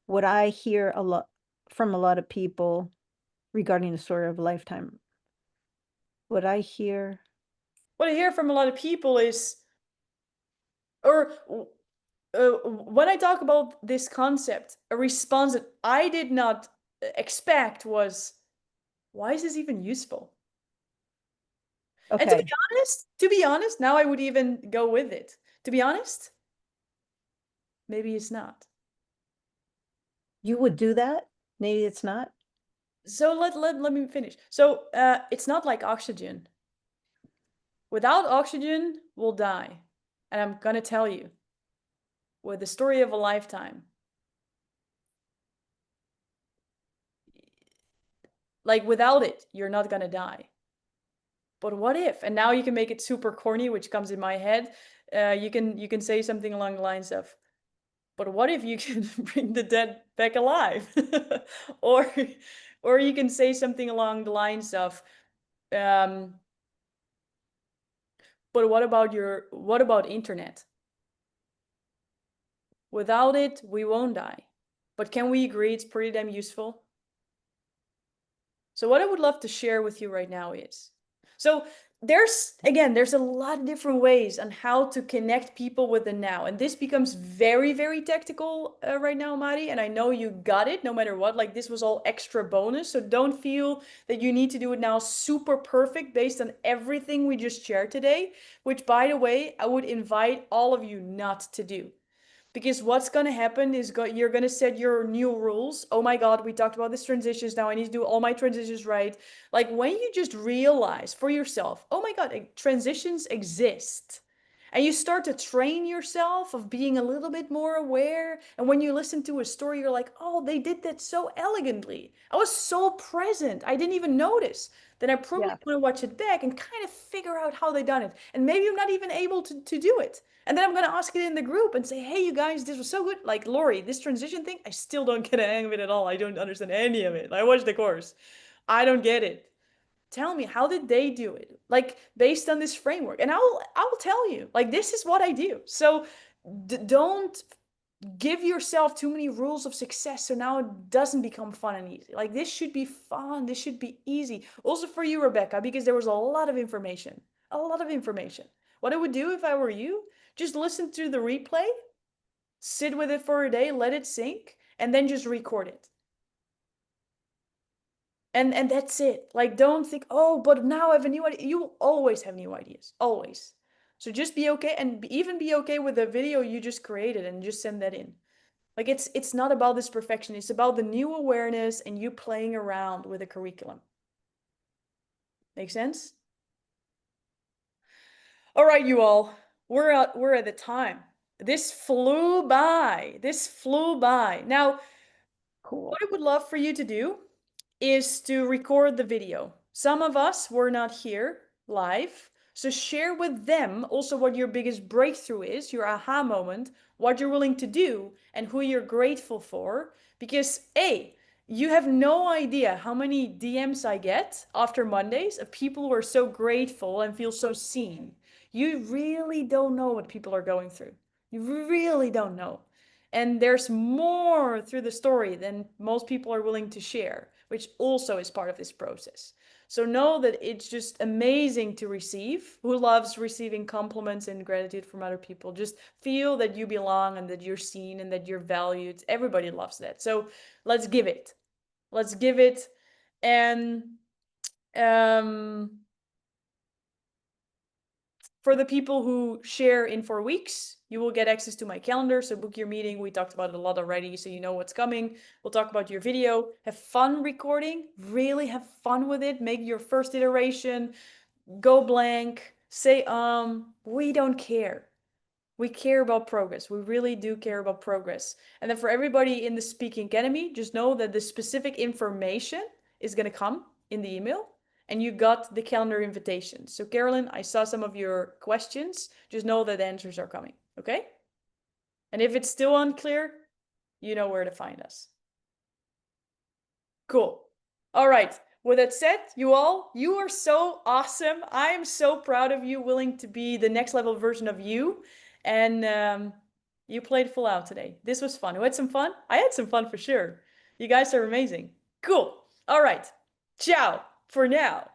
what I hear a lot from a lot of people regarding the story of a lifetime? What I hear, What I hear from a lot of people is, or when I talk about this concept, a response that I did not expect was, why is this even useful? And okay, to be honest, now I would even go with it. To be honest, maybe it's not. you would do that? Maybe it's not. So let me finish. So it's not like oxygen. Without oxygen, we'll die. And I'm gonna tell you, with the story of a lifetime, like without it, you're not gonna die. But what if? And now you can make it super corny, which comes in my head. You can say something along the lines of, but what if you can bring the dead back alive? or or you can say something along the lines of, um, but what about internet? Without it, we won't die. But can we agree it's pretty damn useful? So what I would love to share with you right now is, so there's a lot of different ways on how to connect people with the now. And this becomes very, very tactical right now, Mari. And I know you got it no matter what. Like this was all extra bonus. So don't feel that you need to do it now super perfect based on everything we just shared today, which by the way, I would invite all of you not to do. Because what's going to happen is you're going to set your new rules. Oh my God, we talked about these transitions. Now I need to do all my transitions right. Like when you just realize for yourself, oh my God, transitions exist. And you start to train yourself of being a little bit more aware. And when you listen to a story, you're like, oh, they did that so elegantly. I was so present. I didn't even notice. Then I probably Yeah, want to watch it back and kind of figure out how they done it. And maybe I'm not even able to do it. And then I'm going to ask it in the group and say, hey, you guys, this was so good. Like, Lori, this transition thing, I still don't get a hang of it at all. I don't understand any of it. I watched the course. I don't get it. Tell me, how did they do it? Like, based on this framework. And I'll tell you, like, this is what I do. So don't give yourself too many rules of success so now it doesn't become fun and easy. Like, this should be fun. This should be easy. Also for you, Rebecca, because there was a lot of information. A lot of information. What I would do if I were you, just listen to the replay, sit with it for a day, let it sink, and then just record it. And that's it. Like, don't think, oh, but now I have a new idea. You will always have new ideas, always. So just be okay, and even be okay with the video you just created and just send that in. Like, it's not about this perfection. It's about the new awareness and you playing around with a curriculum. Make sense? All right, you all. We're at the time. This flew by. This flew by. Now, cool. what I would love for you to do is to record the video. Some of us were not here live, So share with them also what your biggest breakthrough is, your aha moment, what you're willing to do, and who you're grateful for. Because A, you have no idea how many DMs I get after Mondays of people who are so grateful and feel so seen. You really don't know what people are going through. You really don't know. And there's more through the story than most people are willing to share, which also is part of this process. So know that it's just amazing to receive. Who loves receiving compliments and gratitude from other people? Just feel that you belong and that you're seen and that you're valued. Everybody loves that. So let's give it. Let's give it. And for the people who share in 4 weeks, you will get access to my calendar. So book your meeting. We talked about it a lot already, so you know what's coming. We'll talk about your video. Have fun recording. Really have fun with it. Make your first iteration. Go blank. Say, we don't care. We care about progress. We really do care about progress. And then for everybody in the Speaking Academy, just know that the specific information is going to come in the email and you got the calendar invitation. So Carolyn, I saw some of your questions. Just know that the answers are coming, okay? And if it's still unclear, you know where to find us. Cool. All right. With that said, you are so awesome. I am so proud of you, willing to be the next level version of you. And you played full out today. This was fun. Who had some fun? I had some fun for sure. You guys are amazing. Cool. All right. Ciao for now.